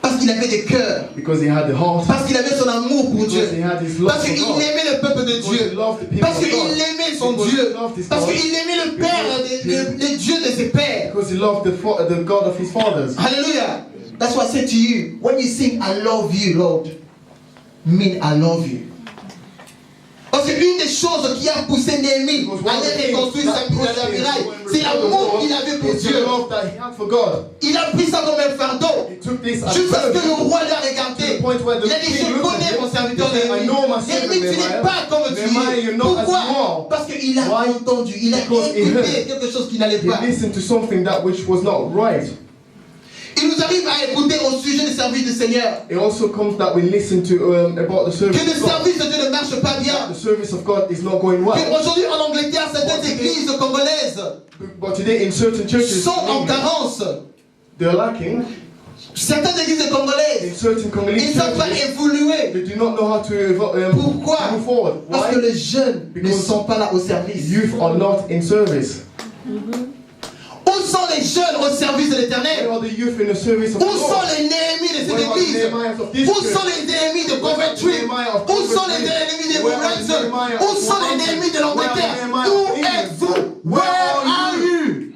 D: Parce qu'il avait des cœurs.
B: because he had the heart,
D: Parce qu'il avait son amour pour Dieu.
B: because he had his love
D: Parce
B: for
D: qu'il
B: God,
D: aimait le peuple de
B: because
D: Dieu.
B: he loved the people
D: Parce
B: of
D: qu'il
B: God,
D: aimait son
B: because
D: Dieu.
B: he loved his
D: Parce
B: God,
D: qu'il aimait le Père, le Dieu de ses pères.
B: because he loved the God of his fathers.
D: Hallelujah. That's why I said to you, when you sing I love you, Lord, mean I love you. Parce qu'une des choses qui a poussé Néhémie à aller reconstruire la muraille, c'est l'amour qu'il avait pour
B: It's the
D: Dieu.
B: love that he had for God.
D: Il a pris ça comme un fardeau.
B: He took this as
D: Jusqu'à ce que le
B: burden.
D: roi l'a regardé. Il a dit, je connais mon serviteur Néhémie. Néhémie, tu n'es pas comme tu es. Pourquoi? Parce qu'il a entendu, il a écouté quelque chose qui n'allait pas.
B: He listened to something that which was not right.
D: Il nous arrive à écouter au sujet du service du Seigneur.
B: It also comes that we listen to about the service
D: Que le
B: of God.
D: service de Dieu ne marche pas bien.
B: The service of God is not going well.
D: Aujourd'hui en Angleterre, certaines églises congolaises
B: But today in certain churches,
D: sont en carence.
B: they're lacking.
D: Certaines églises
B: In
D: congolaises,
B: certain
D: ils
B: Congolese
D: ne savent pas
B: churches,
D: évoluer.
B: they do not know how to
D: Pourquoi?
B: move forward.
D: Parce que
B: Why?
D: les jeunes ne
B: Because
D: sont pas là au service.
B: Youth are not in service.
D: Où sont les jeunes au service de
B: Where
D: l'Éternel?
B: are the youth in the service of
D: Où sont
B: God?
D: les Néhémies de cette
B: Where are the
D: église?
B: Nehemiahs of this
D: Où
B: church?
D: sont les Néhémies de Coventry? Où sont les Néhémies de Wolverhampton? Où sont les Néhémies de l'Angleterre? Où êtes-vous? Where are you?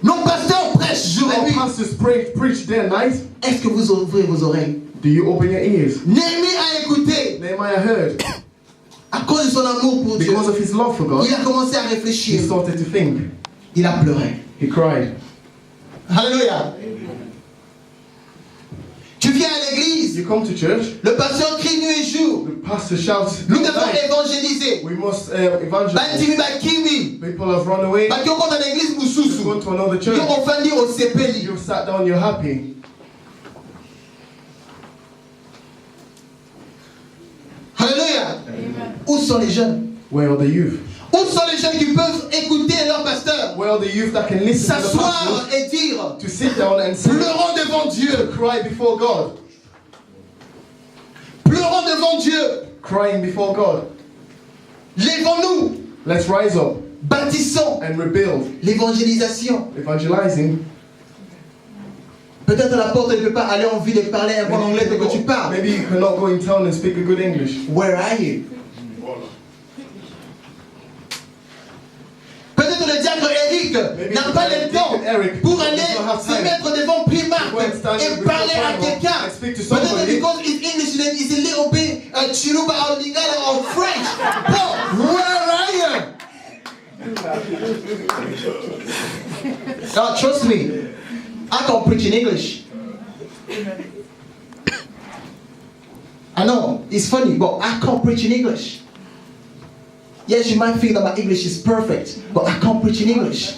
D: Nos pasteurs prêchent jour et
B: Our
D: nuit.
B: pastors preach day and night.
D: Est-ce que vous ouvrez vos oreilles?
B: Do you open your ears?
D: Néhémie a écouté
B: Nehemiah heard.
D: à cause de son amour pour Dieu.
B: Because of his love for God,
D: Il a commencé à
B: he
D: réfléchir.
B: started to think.
D: Il a pleuré.
B: He cried.
D: Alléluia. Tu viens à l'église,
B: You come to church,
D: le pasteur crie nuit et jour.
B: the pastor shouts,
D: Nous devons évangéliser.
B: we must evangelize.
D: Bantimi bakimi.
B: People have run away.
D: Baki okota na église
B: You've
D: mususu.
B: gone to another
D: Yo
B: church.
D: ofandi osepeli.
B: You've sat down, you're happy.
D: Alléluia. Où sont les jeunes?
B: Where are the youth?
D: Où sont les jeunes qui peuvent écouter leur pasteur?
B: Where are the youth that can listen to the
D: S'asseoir
B: pastor,
D: et dire,
B: to sit down and sing,
D: pleurons devant
B: to
D: Dieu.
B: cry before God?
D: Pleurons devant Dieu.
B: Crying before God.
D: Lèvons-nous.
B: Let's rise up
D: Bâtissons
B: and rebuild.
D: l'évangélisation.
B: Evangelizing.
D: Peut-être à la porte, elle ne peut pas aller en ville et parler un bon anglais tel que tu parles.
B: Maybe you cannot go in town and speak a good English.
D: Where are you? Peut-être le diacre Eric Eric n'a pas le temps pour aller se mettre devant Primark et parler à quelqu'un. Peut-être because his English is a little bit Chiluba or Lingala or French. Bro, where are you? Now, trust me, I can preach in English. I know, it's funny, but I can't preach in English. Yes, you might think that my English is perfect, but I can't preach in English.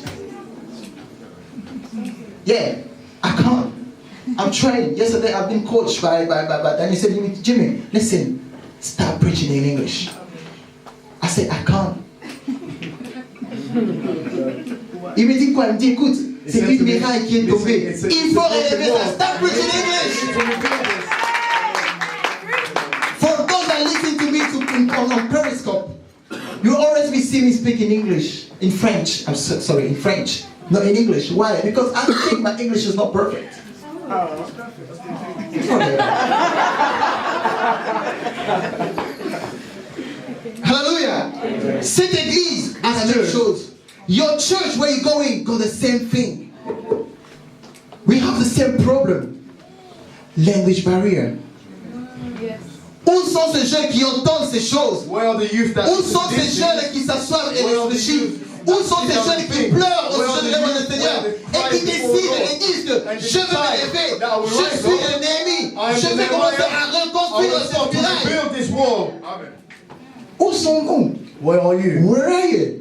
D: Yeah, I can't. I'm trained. Yesterday I've been coached by and he said, Jimmy, listen, start preaching in English. I said, I can't. Il me dit quoi? Il me dit, écoute, c'est une miraille qui est tombée. Il faut relever ça. Start preaching in English. For those that listen to me on Periscope, you always be seeing me speak in English, in French. I'm sorry, in French, not in English. Why? Because I think my English is not perfect. Hallelujah. Cette église a la même chose. Your church, where you're going, got the same thing. We have the same problem. Language barrier. Où sont ces jeunes qui entendent ces choses? Où sont ces jeunes qui s'assoient et réfléchissent? Où sont ces jeunes qui pleurent au sujet de l'œuvre du Seigneur et qui décident et disent que je veux m'élever, je suis un ennemi, je vais commencer à reconstruire cette muraille? Où sont-nous? Where are you?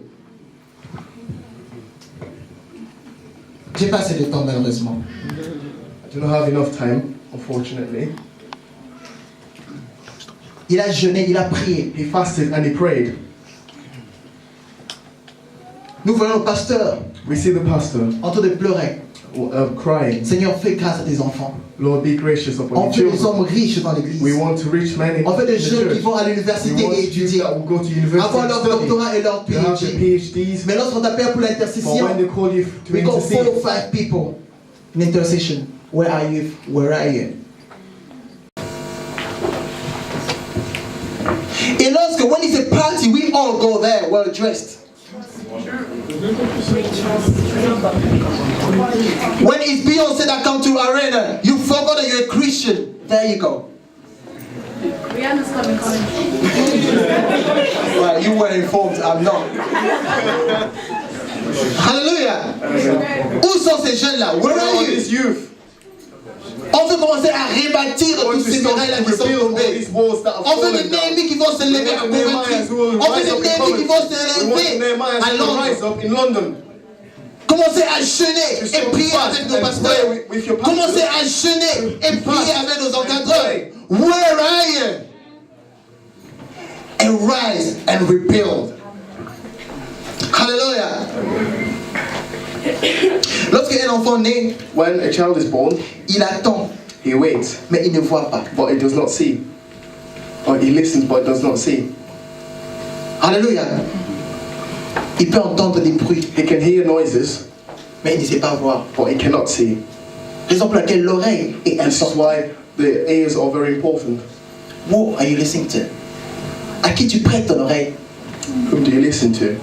D: J'ai pas assez de temps malheureusement.
B: I do not have enough time, unfortunately.
D: Il a jeûné, il a prié.
B: He fasted and he prayed.
D: Nous voyons le pasteur
B: We see the pastor
D: en train de pleurer.
B: Crying.
D: Seigneur, fais grâce à tes enfants.
B: Lord, be gracious upon
D: On
B: your
D: veut des
B: children.
D: hommes riches dans l'église.
B: We want to reach many.
D: On veut des
B: in the
D: jeunes qui
B: church.
D: vont à
B: We
D: l'université
B: want
D: et
B: youth
D: étudier.
B: that will go to university
D: Avoir leur
B: and study.
D: doctorat et leur
B: They have their
D: PhD.
B: PhDs.
D: Mais lorsqu'on t'appelle pour
B: But
D: l'intercession,
B: when they call you to
D: we got 4
B: intercede,
D: or 5 people in intercession. Where are you? Where are you? Et lorsque, when it's a party, we all go there well dressed. When it's Beyonce that come to arena, you forgot that you're a Christian. There you go.
E: Rihanna's coming.
D: Right, you were informed, I'm not. Hallelujah. Où sont ces jeunes-là? Where
B: where
D: are
B: are
D: you?
B: these youth?
D: On veut commencer à rebâtir
B: I want
D: tous
B: to
D: ces
B: start
D: murailles-là
B: to
D: qui sont
B: rebuild all
D: tombées.
B: these walls that have
D: On veut
B: fallen
D: des
B: down.
D: Néhémies qui vont se lever à
B: We want Nehemiahs who will
D: Coventry. On veut
B: rise
D: des
B: up in
D: Néhémies qui vont se
B: Coventry. We want
D: lever
B: Nehemiahs
D: à
B: who will rise
D: Londres.
B: up in London.
D: Commencez à jeûner
B: To
D: et
B: still
D: prier
B: fast
D: avec nos
B: and
D: pasteurs.
B: pray with your pastors.
D: Commencez à jeûner et
B: To
D: prier
B: fast
D: avec nos
B: and
D: encadreurs.
B: pray.
D: Where are you? And rise and rebuild. Hallelujah. Lorsqu'un enfant naît,
B: When a child is born,
D: il attend,
B: he waits,
D: mais il ne voit pas.
B: but he does not see. Or he listens, but does not see.
D: Alléluia. Il peut entendre des bruits,
B: He can hear noises,
D: mais il ne sait pas voir.
B: but he cannot see.
D: Raison pour laquelle l'oreille est
B: This is
D: importante.
B: why the ears are very important.
D: Who are you listening to? À qui tu prêtes ton oreille?
B: Who do you listen to?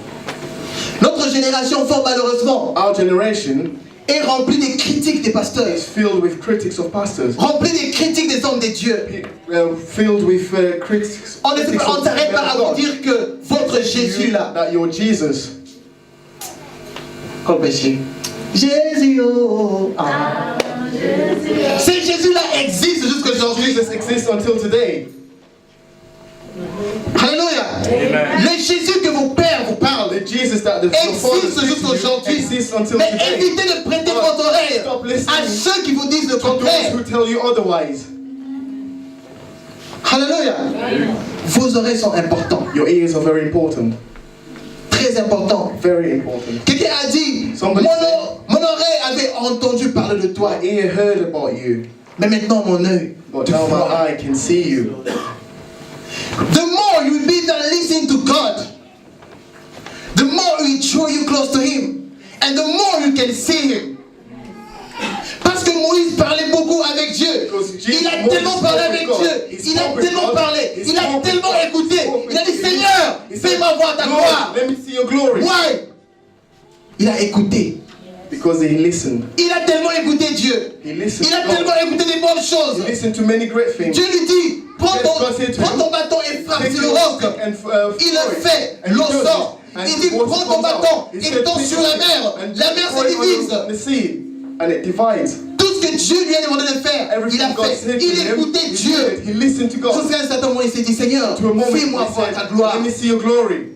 D: Notre génération, fort malheureusement,
B: Our generation
D: est remplie des critiques des pasteurs,
B: is filled with critics of pastors.
D: remplie des critiques des hommes de Dieu.
B: Filled with critics.
D: On ne s'arrête pas à vous dire que votre Jésus là,
B: That your Jesus.
D: comme Jésus. Jésus, oh, ah. Ce Jésus-là existe jusqu'aujourd'hui.
B: Jesus exists until today.
D: Alléluia. Le Jésus que vos pères vous parlent
B: The Jesus that your fathers
D: existe
B: speak to
D: jusqu'aujourd'hui.
B: exists until
D: Mais
B: today.
D: évitez de prêter votre oreille
B: Stop listening
D: à ceux qui vous disent le
B: to those
D: contraire.
B: who tell you otherwise.
D: Alléluia. Vos oreilles sont importantes,
B: Your ears are very important.
D: très importantes.
B: Very important.
D: Quelqu'un a dit,
B: Somebody
D: mon oreille avait entendu parler de toi,
B: My ear heard about you,
D: mais maintenant mon œil
B: but
D: te
B: now my
D: voit.
B: eye can see you.
D: The more you be that listen to God, the more He draw you close to Him, and the more you can see Him. Parce que Moïse parlait beaucoup avec Dieu. Il a tellement parlé avec Dieu. Il a tellement parlé. Il a tellement écouté. Il a dit, Seigneur, fais-moi voir ta gloire.
B: Lord, let me see your glory.
D: Why? Il a écouté.
B: Because he listened.
D: Il a tellement écouté Dieu.
B: He listened
D: Il a
B: to God.
D: tellement écouté des bonnes choses.
B: He listened to many great things.
D: Dieu lui dit, prends
B: Yes, God said to
D: ton
B: him,
D: bâton et frappe
B: Take
D: sur le
B: your
D: roc.
B: stick and,
D: Il le fait,
B: and
D: l'eau
B: he does
D: sort.
B: it. And
D: Il dit,
B: the water
D: prends ton
B: comes
D: bâton
B: out. He
D: et
B: said,
D: tombe
B: "Take
D: sur
B: your
D: la
B: stick
D: mer.
B: and
D: La mer
B: throw
D: se
B: it on
D: divise.
B: the sea, and it divides."
D: Tout ce que Dieu lui a demandé de faire, il
B: Everything
D: a
B: God
D: fait.
B: said to
D: Il
B: him,
D: écoutait
B: he
D: Dieu.
B: did it. He listened to God.
D: Jusqu'à un certain moment, il s'est dit, Seigneur,
B: To a moment,
D: fais-moi
B: he
D: voir
B: said,
D: ta gloire.
B: "Let me see your glory."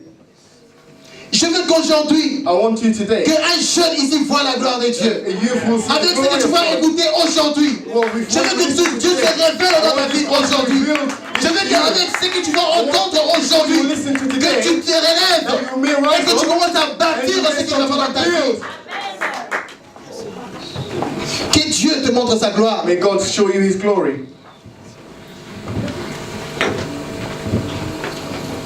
D: Je veux qu'aujourd'hui,
B: I want you today.
D: qu'un jeune ici voit la gloire de Dieu.
B: A youth will see
D: Avec
B: the
D: ce
B: glory
D: que tu
B: of
D: vas
B: God.
D: écouter aujourd'hui,
B: Well, we've
D: je veux que
B: listened to
D: Dieu se
B: today.
D: révèle dans ta vie aujourd'hui. Je veux qu'avec ce que tu vas entendre aujourd'hui, que tu te relèves
B: That you may
D: et
B: rise
D: que tu
B: up
D: commences à
B: and
D: bâtir
B: you
D: ce
B: may
D: qui va faire dans
B: start
D: ta
B: to
D: vie.
B: build.
D: Que Dieu te montre sa gloire.
B: May God show you His glory.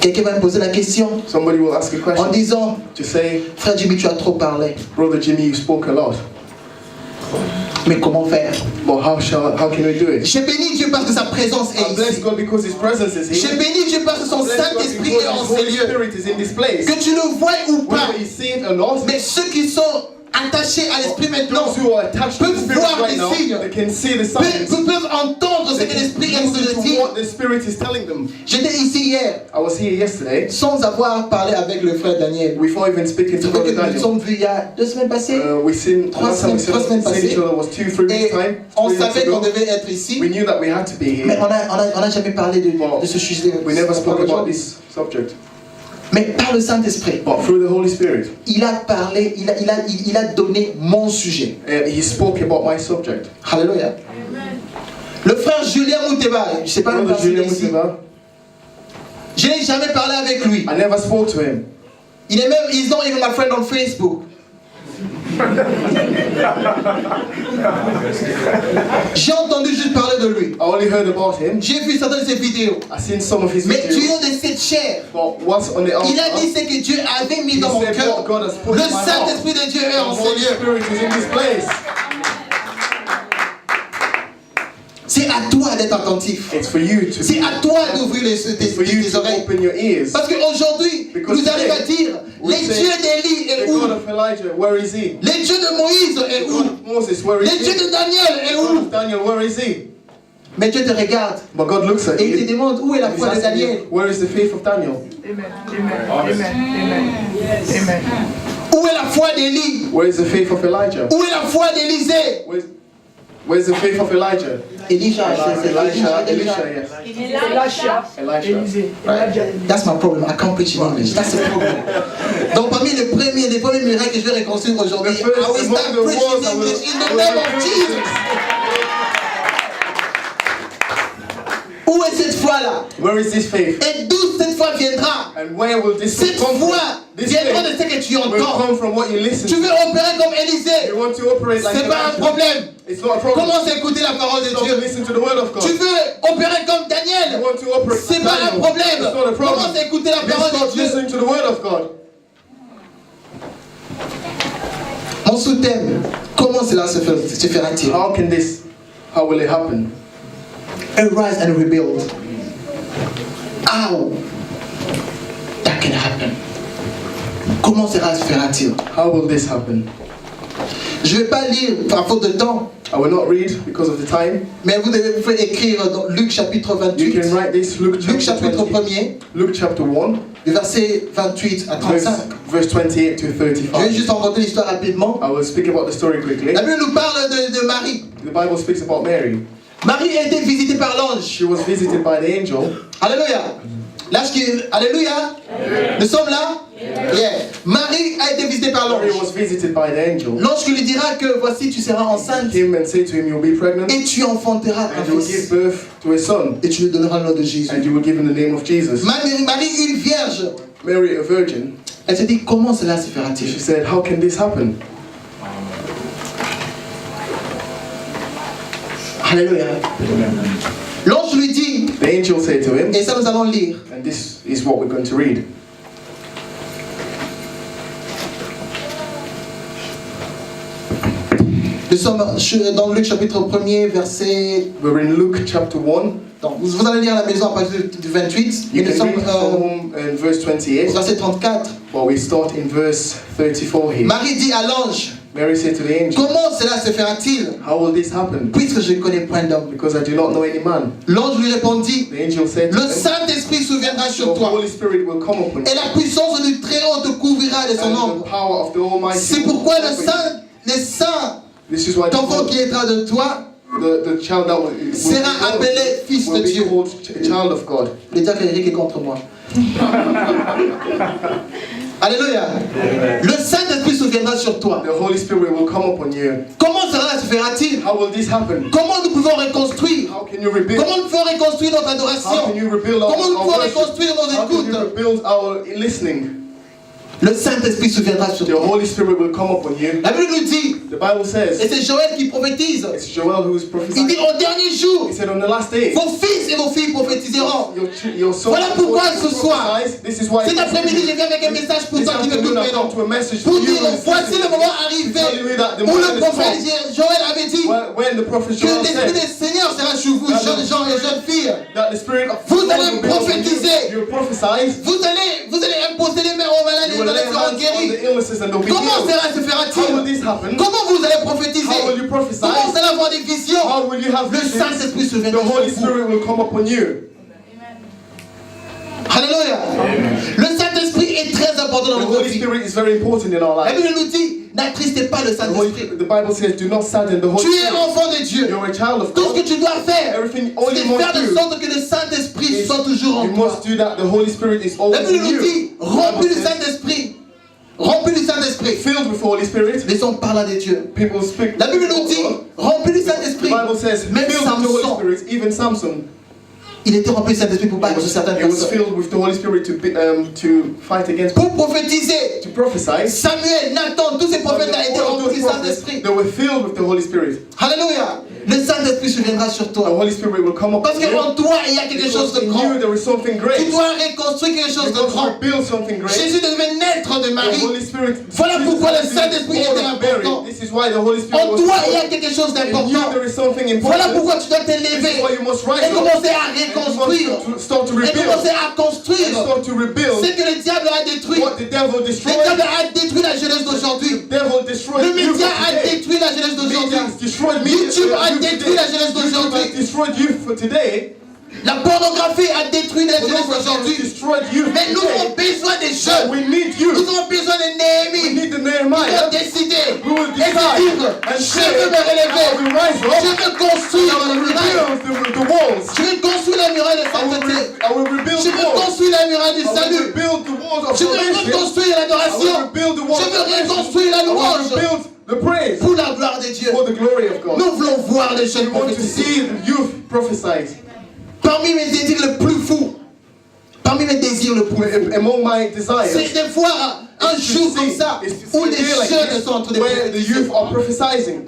D: Quelqu'un va me poser la question
B: Somebody will ask a
D: en
B: question
D: disant,
B: to say,
D: frère Jimmy, tu as trop parlé.
B: "Brother Jimmy, you spoke a lot,
D: Mais comment faire?
B: but how can we do it?"
D: J'ai béni Dieu parce que sa présence
B: I
D: est
B: bless
D: ici.
B: God because His presence is
D: J'ai
B: here.
D: béni Dieu parce que son
B: Bless God
D: Saint-Esprit
B: because
D: est en
B: His
D: ces
B: Holy
D: lieux.
B: Spirit is in this place.
D: Que tu le vois ou pas,
B: Whether you see it or not,
D: mais ceux qui sont attachés à l'Esprit maintenant
B: those who are attached to the
D: peuvent
B: Spirit
D: voir
B: right
D: des
B: now,
D: signes.
B: they can see the signs.
D: peuvent entendre ce
B: They
D: que
B: can
D: l'Esprit est en train
B: listen
D: de
B: to
D: dire.
B: what the Spirit is telling them.
D: J'étais ici hier
B: I was here yesterday
D: sans avoir parlé avec le frère Daniel.
B: before even speaking to
D: Ça fait
B: Brother
D: que nous nous
B: Daniel.
D: sommes vus il y a 2 semaines passées
B: We seen
D: Trois
B: last time we
D: semaines
B: seen
D: passées.
B: each other was 2-3 weeks
D: et
B: time.
D: on
B: 3 weeks
D: savait qu'on
B: ago.
D: devait être ici,
B: We knew that we had to be
D: mais
B: here.
D: on n'a jamais parlé de ce sujet.
B: We never spoke about this subject.
D: Mais par le Saint-Esprit,
B: But through the Holy Spirit,
D: il a parlé, il a donné mon sujet.
B: He spoke about my subject.
D: Alléluia. Le frère Julien Mouteba, je ne sais pas même
B: Brother
D: pas s'il est
B: Julian
D: ici.
B: Muteba,
D: Je n'ai jamais parlé avec lui.
B: I never spoke to him.
D: He's not even my friend on Facebook. J'ai entendu juste parler de lui.
B: I only heard about him.
D: J'ai vu certaines de ses vidéos.
B: I seen some of his
D: Mais tu
B: videos.
D: es de cette chair.
B: But what's on the
D: Il a
B: altar?
D: dit ce que Dieu avait mis
B: He
D: dans mon
B: said
D: cœur.
B: what God has put
D: Le
B: in my heart.
D: Saint-Esprit de Dieu est
B: The
D: en ces
B: Holy
D: lieux.
B: Spirit is in this place.
D: C'est à toi d'être attentif.
B: It's for you to.
D: C'est à toi d'ouvrir
B: It's for you
D: tes
B: to
D: oreilles.
B: open your ears.
D: Parce qu'aujourd'hui,
B: Because
D: nous arrivons à
B: today,
D: dire,
B: we
D: les
B: say,
D: dieux d'Élie
B: The
D: est
B: God
D: où?
B: of Elijah, where is he?
D: Les dieux de Moïse est
B: The
D: où?
B: God of Moses, where is
D: Les dieux
B: he?
D: de Daniel est
B: The God
D: où?
B: of Daniel, where is he?
D: Mais Dieu te regarde
B: But God looks at
D: et il te
B: you.
D: demande où est la
B: and he's
D: foi de
B: asking you,
D: Daniel?
B: where is the faith of Daniel?
D: Où est la foi d'Élie?
B: Where is the faith of Elijah?
D: Où est la foi d'Élisée?
B: Where's the faith of Elijah?
D: Elisha,
B: Elisha,
E: Elisha.
B: Elisha.
D: That's my problem. I can't preach in English. That's the problem. Donc parmi les premiers miracles que je vais reconstruire aujourd'hui,
B: The
D: I will
B: first
D: start
B: among the
D: preaching
B: words I
D: in
B: will-
D: English in the name of Jesus. Où est cette foi-là?
B: Where is this faith?
D: Et d'où cette foi viendra?
B: And where will this
D: Cette
B: faith come
D: foi
B: from? This
D: viendra de
B: faith
D: ce que tu
B: will
D: entends.
B: come from what you listen
D: Tu
B: to.
D: veux opérer comme Élisée?
B: You want to operate like
D: C'est pas un
B: Elijah.
D: problème.
B: It's not a problem.
D: Commence à écouter la parole de
B: Stop
D: Dieu.
B: and listen to the word of God.
D: Tu veux opérer comme
B: You
D: Daniel?
B: want to operate
D: C'est
B: like
D: pas un
B: Daniel.
D: problème.
B: It's not a problem.
D: Commence à écouter la
B: Just
D: parole de
B: stop
D: Dieu.
B: listening to the word of God.
D: Mon sous-thème, comment cela se fera-t-il?
B: How will it happen?
D: Arise and rebuild. How that can happen? Comment cela se fera-t-il?
B: How will this happen?
D: Je ne vais pas lire par faute de temps,
B: I will not read because of the time.
D: mais vous devez écrire dans Luc chapitre
B: You
D: 28,
B: can write this, Luke
D: Luc
B: chapter
D: chapitre
B: 20,
D: 1er,
B: Luke chapter 1,
D: du verset 28 à 35.
B: verse 28 to
D: Je vais
B: 35.
D: juste raconter l'histoire rapidement.
B: I will speak about the story quickly.
D: La Bible nous parle de Marie.
B: The Bible speaks about Mary.
D: Marie a été visitée par l'ange.
B: She was visited by the angel.
D: Alléluia. Alléluia. Nous sommes là. Yeah. Marie a été visitée par
B: Mary
D: l'ange.
B: was visited by the angel.
D: L'ange qui lui dira que voici tu seras enceinte
B: Came and said to him, you'll be pregnant
D: et tu enfanteras
B: and
D: un
B: you will give
D: fils
B: birth to a son
D: et tu lui donneras le nom de Jésus.
B: and you will give him the name of Jesus.
D: Marie, une vierge,
B: Mary, a virgin,
D: elle se dit comment cela se
B: she
D: fera-t-il?
B: said, how can this happen?
D: Alléluia. L'ange lui dit,
B: The angel said to him,
D: et ça nous allons lire.
B: and this is what we're going to read.
D: Nous sommes dans Luc chapitre 1er, verset...
B: We're in Luke chapter 1.
D: Donc, vous allez lire à la maison à partir du 28. Et
B: You
D: nous
B: can
D: sommes
B: read from home in verse 28
D: au verset 34.
B: Well, we start in verse 34 here.
D: Marie dit à l'ange,
B: Mary said to the angel,
D: comment cela se fera-t-il
B: how will this happen?
D: puisque je ne connais point d'homme?
B: Because I do not know any man.
D: L'ange lui répondit,
B: The angel said to
D: le
B: them,
D: Saint-Esprit souviendra
B: the
D: sur toi
B: Holy Spirit will come upon
D: et
B: you,
D: la puissance du Très-Haut te couvrira de son
B: and the
D: ombre.
B: power of the Almighty
D: C'est
B: will
D: pourquoi
B: cover you.
D: les saints,
B: This is why
D: l'enfant qui naîtra de toi,
B: the child that will
D: sera appelé fils de
B: will be
D: Dieu.
B: called a child of God.
D: Le diable Eric est contre moi. Alléluia. Le Saint-Esprit souviendra sur toi.
B: The Holy Spirit will come upon you.
D: Comment cela se fera-t-il?
B: How will this happen?
D: Comment nous pouvons reconstruire?
B: How can you rebuild?
D: Comment nous pouvons reconstruire notre
B: How can
D: adoration?
B: you rebuild our,
D: Comment nous
B: our
D: pouvons
B: worship?
D: reconstruire nos
B: How can you
D: écoutes?
B: rebuild our listening?
D: Le Saint-Esprit souviendra sur
B: The
D: toi.
B: Holy Spirit will come upon you.
D: La Bible nous dit,
B: The Bible
D: et
B: says,
D: c'est Joël qui prophétise,
B: it's Joel who is
D: il
B: prophesying.
D: dit au dernier jour,
B: He said, on the last day,
D: vos fils et vos filles prophétiseront.
B: your son
D: Voilà pourquoi ce soir,
B: this is why
D: cet après-midi, je viens avec un message pour
B: this
D: toi qui me
B: afternoon
D: coupe
B: I come
D: maintenant.
B: to a message
D: Pour
B: for you.
D: dire, voici le moment
B: To
D: arrivé
B: tell you that the
D: où le
B: moment is
D: prophète
B: come.
D: Joël avait dit
B: When the prophet
D: que
B: Joel
D: l'Esprit du
B: said
D: Seigneur sera sur vous, jeunes gens et jeunes filles.
B: that the Spirit of
D: Vous
B: the Lord
D: allez
B: will be upon
D: prophétiser.
B: you. You prophesy.
D: Vous allez imposer les mains aux malades et
B: You will
D: les
B: lay
D: seront
B: hands on
D: guéris.
B: the illnesses and they'll be
D: Comment
B: healed.
D: cela se
B: How will
D: fera-t-il?
B: this happen?
D: Comment vous allez prophétiser?
B: How will you prophesy?
D: Comment vous allez avoir des visions?
B: How will you have
D: Le
B: visions?
D: Saint-Esprit se
B: The
D: viendra
B: Holy
D: sur vous.
B: Spirit will come upon you.
D: Alléluia. Le Saint-Esprit est très important
B: The
D: dans notre
B: Holy
D: vie.
B: Spirit is very important in our
D: La
B: life.
D: Bible nous dit, n'attristez pas le Saint-Esprit.
B: The Bible says, do not sadden the Holy
D: Tu es
B: Spirit.
D: enfant de Dieu.
B: You're a child of
D: Tout ce
B: God.
D: que tu dois faire,
B: Everything, all
D: c'est
B: you
D: de faire
B: must
D: de
B: do
D: sorte que le Saint-Esprit soit toujours en
B: you
D: toi.
B: must do that. The Holy Spirit is
D: La
B: always
D: Bible
B: in
D: nous
B: you.
D: dit,
B: The
D: remplis
B: Bible
D: du
B: says,
D: Saint-Esprit. Remplis du Saint-Esprit.
B: filled with the Holy Spirit.
D: Les hommes parlent de Dieu.
B: People speak.
D: La Bible nous dit, remplis du
B: The
D: Saint-Esprit.
B: Bible says,
D: Même
B: filled with the Holy
D: Samson,
B: Spirit. Even Samson,
D: il était rempli du Saint-Esprit pour
B: he
D: battre sur certaines
B: was
D: personnes.
B: filled with the Holy Spirit to fight against
D: Pour
B: people,
D: prophétiser,
B: to prophesy.
D: Samuel, Nathan, tous ces prophètes-là étaient
B: All
D: remplis
B: those
D: du
B: prophets,
D: Saint-Esprit.
B: they were filled with the Holy Spirit.
D: Alléluia. Le Saint-Esprit se viendra sur
B: The
D: toi.
B: Holy Spirit will come
D: Parce
B: upon you.
D: qu'en toi, il y a quelque chose
B: Because
D: de
B: in
D: grand.
B: you there is something
D: Tu
B: great.
D: dois reconstruire quelque chose
B: You
D: de
B: must
D: grand.
B: rebuild something great.
D: Jésus devait naître de
B: The
D: Marie.
B: Holy Spirit.
D: Voilà pourquoi le Saint-Esprit était
B: Born of Mary.
D: important.
B: This is why the Holy Spirit
D: En
B: was
D: toi, il y a
B: born.
D: quelque chose
B: In you
D: d'important.
B: there is something
D: Voilà
B: important.
D: pourquoi tu dois
B: This
D: t'élever
B: is why you must
D: et
B: rise up.
D: commencer à
B: And you
D: reconstruire
B: must start to
D: et
B: rebuild.
D: commencer à construire
B: Start to rebuild
D: ce que le diable a détruit.
B: what the devil
D: Le
B: destroyed.
D: diable a détruit la jeunesse d'aujourd'hui.
B: The devil destroyed
D: Le
B: you
D: média
B: for
D: a
B: today.
D: détruit la jeunesse
B: Media
D: d'aujourd'hui.
B: has destroyed me.
D: YouTube a détruit la jeunesse
B: YouTube has
D: d'aujourd'hui.
B: destroyed you for today.
D: La pornographie a détruit la jeunesse
B: Pornography has
D: d'aujourd'hui.
B: destroyed you for
D: Mais nous avons
B: today.
D: besoin des jeunes.
B: We need
D: Nous
B: you.
D: avons besoin de
B: We
D: Néhémie.
B: need the
D: Qui
B: Nehemiah.
D: ont décidé
B: Who will
D: et de
B: decide
D: dire,
B: and
D: je
B: say,
D: veux me
B: I
D: relever.
B: will rise up.
D: Je veux construire
B: I
D: le
B: will
D: muraille.
B: rebuild the walls.
D: Je veux construire les murailles de sainteté.
B: I will rebuild
D: Je
B: the
D: veux
B: walls.
D: construire les murailles du
B: I will
D: salut.
B: rebuild the walls of
D: Je veux
B: salvation.
D: reconstruire
B: I will
D: l'adoration.
B: rebuild the walls
D: Je
B: of
D: veux
B: salvation.
D: reconstruire la
B: I will
D: louange
B: rebuild the praise
D: pour la gloire de Dieu.
B: for the glory of God.
D: Nous voulons voir les jeunes
B: We want to
D: prophétiser.
B: see the youth prophesy.
D: Parmi mes désirs le plus fou, parmi mes désirs le plus fou,
B: Among my desires,
D: c'est de voir un
B: is to
D: jour
B: see-
D: comme ça
B: is to see
D: où
B: a
D: les
B: day like
D: jeunes
B: this
D: sont en train de
B: where the
D: prophétiser.
B: youth are prophesying.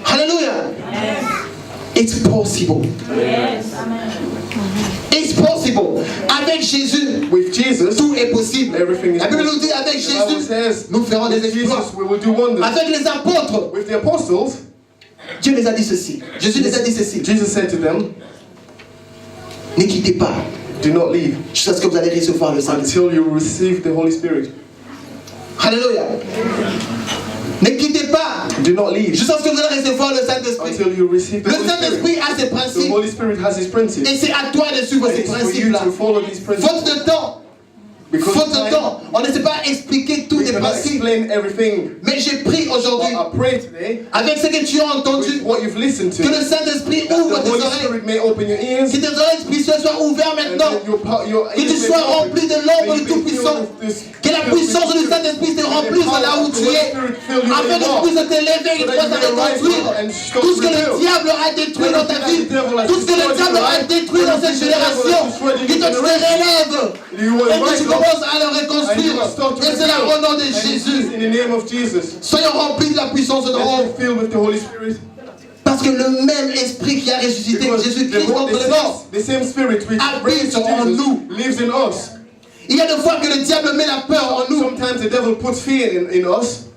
D: Hallelujah. It's possible. It's possible. Avec Jésus,
B: With Jesus,
D: tout est possible.
B: everything is
D: La Bible nous dit
B: possible.
D: avec
B: The Bible
D: Jésus,
B: says,
D: nous ferons des
B: with
D: exploits.
B: Jesus we will do wonders.
D: Avec les apôtres,
B: With the apostles,
D: Dieu les a dit ceci. Jésus les a dit ceci.
B: Jesus said to them,
D: Ne quittez pas
B: do not leave
D: jusqu'à ce que vous allez recevoir le Saint-Esprit.
B: until you receive the Holy Spirit.
D: Alléluia. Ne quittez pas
B: Do not leave
D: jusqu'à ce que vous allez recevoir le Saint-Esprit.
B: until you receive the
D: Le
B: Holy Spirit.
D: Saint-Esprit a ses
B: The
D: principes
B: Holy Spirit has His principles.
D: et c'est à toi de suivre
B: And
D: ces
B: it's for you
D: principes-là.
B: to follow these principles.
D: Faute de temps,
B: Because
D: faute de
B: time,
D: temps, on ne sait pas expliquer tous
B: we
D: les
B: cannot
D: principes.
B: explain everything.
D: Mais j'ai pris aujourd'hui,
B: But I pray today,
D: avec ce que tu as entendu,
B: with what you've listened to,
D: que le Saint-Esprit
B: that
D: ouvre
B: the
D: tes
B: Holy
D: oreilles,
B: Spirit may open your ears,
D: que tes oreilles spirituelles soient ouvertes
B: and
D: maintenant,
B: then your
D: que tu
B: ears may
D: sois
B: open.
D: rempli de l'ombre
B: May
D: du
B: you be
D: Tout-Puissant,
B: filled with this-
D: que la puissance du Saint-Esprit te remplisse là où tu es, afin que tu puisses t'élever et que tu puisses te reconstruire. Tout ce que le diable a détruit dans ta vie, tout ce que le diable a détruit dans cette génération, que toi tu te relèves
B: You will
D: et que
B: rise
D: tu
B: up
D: commences à le
B: and you
D: reconstruire.
B: will start to
D: Et c'est là au nom de
B: rebuild. And
D: Jésus.
B: in the name of Jesus.
D: Soyons remplis de la puissance de
B: Let's
D: l'ombre.
B: be filled with the Holy Spirit.
D: Parce que le même esprit qui a ressuscité
B: Because
D: Jésus-Christ entre les morts,
B: the same Spirit which
D: habite
B: raised
D: en
B: Jesus
D: nous.
B: lives in us.
D: il y a des fois que le diable met la peur en nous.
B: Sometimes the devil puts fear in us.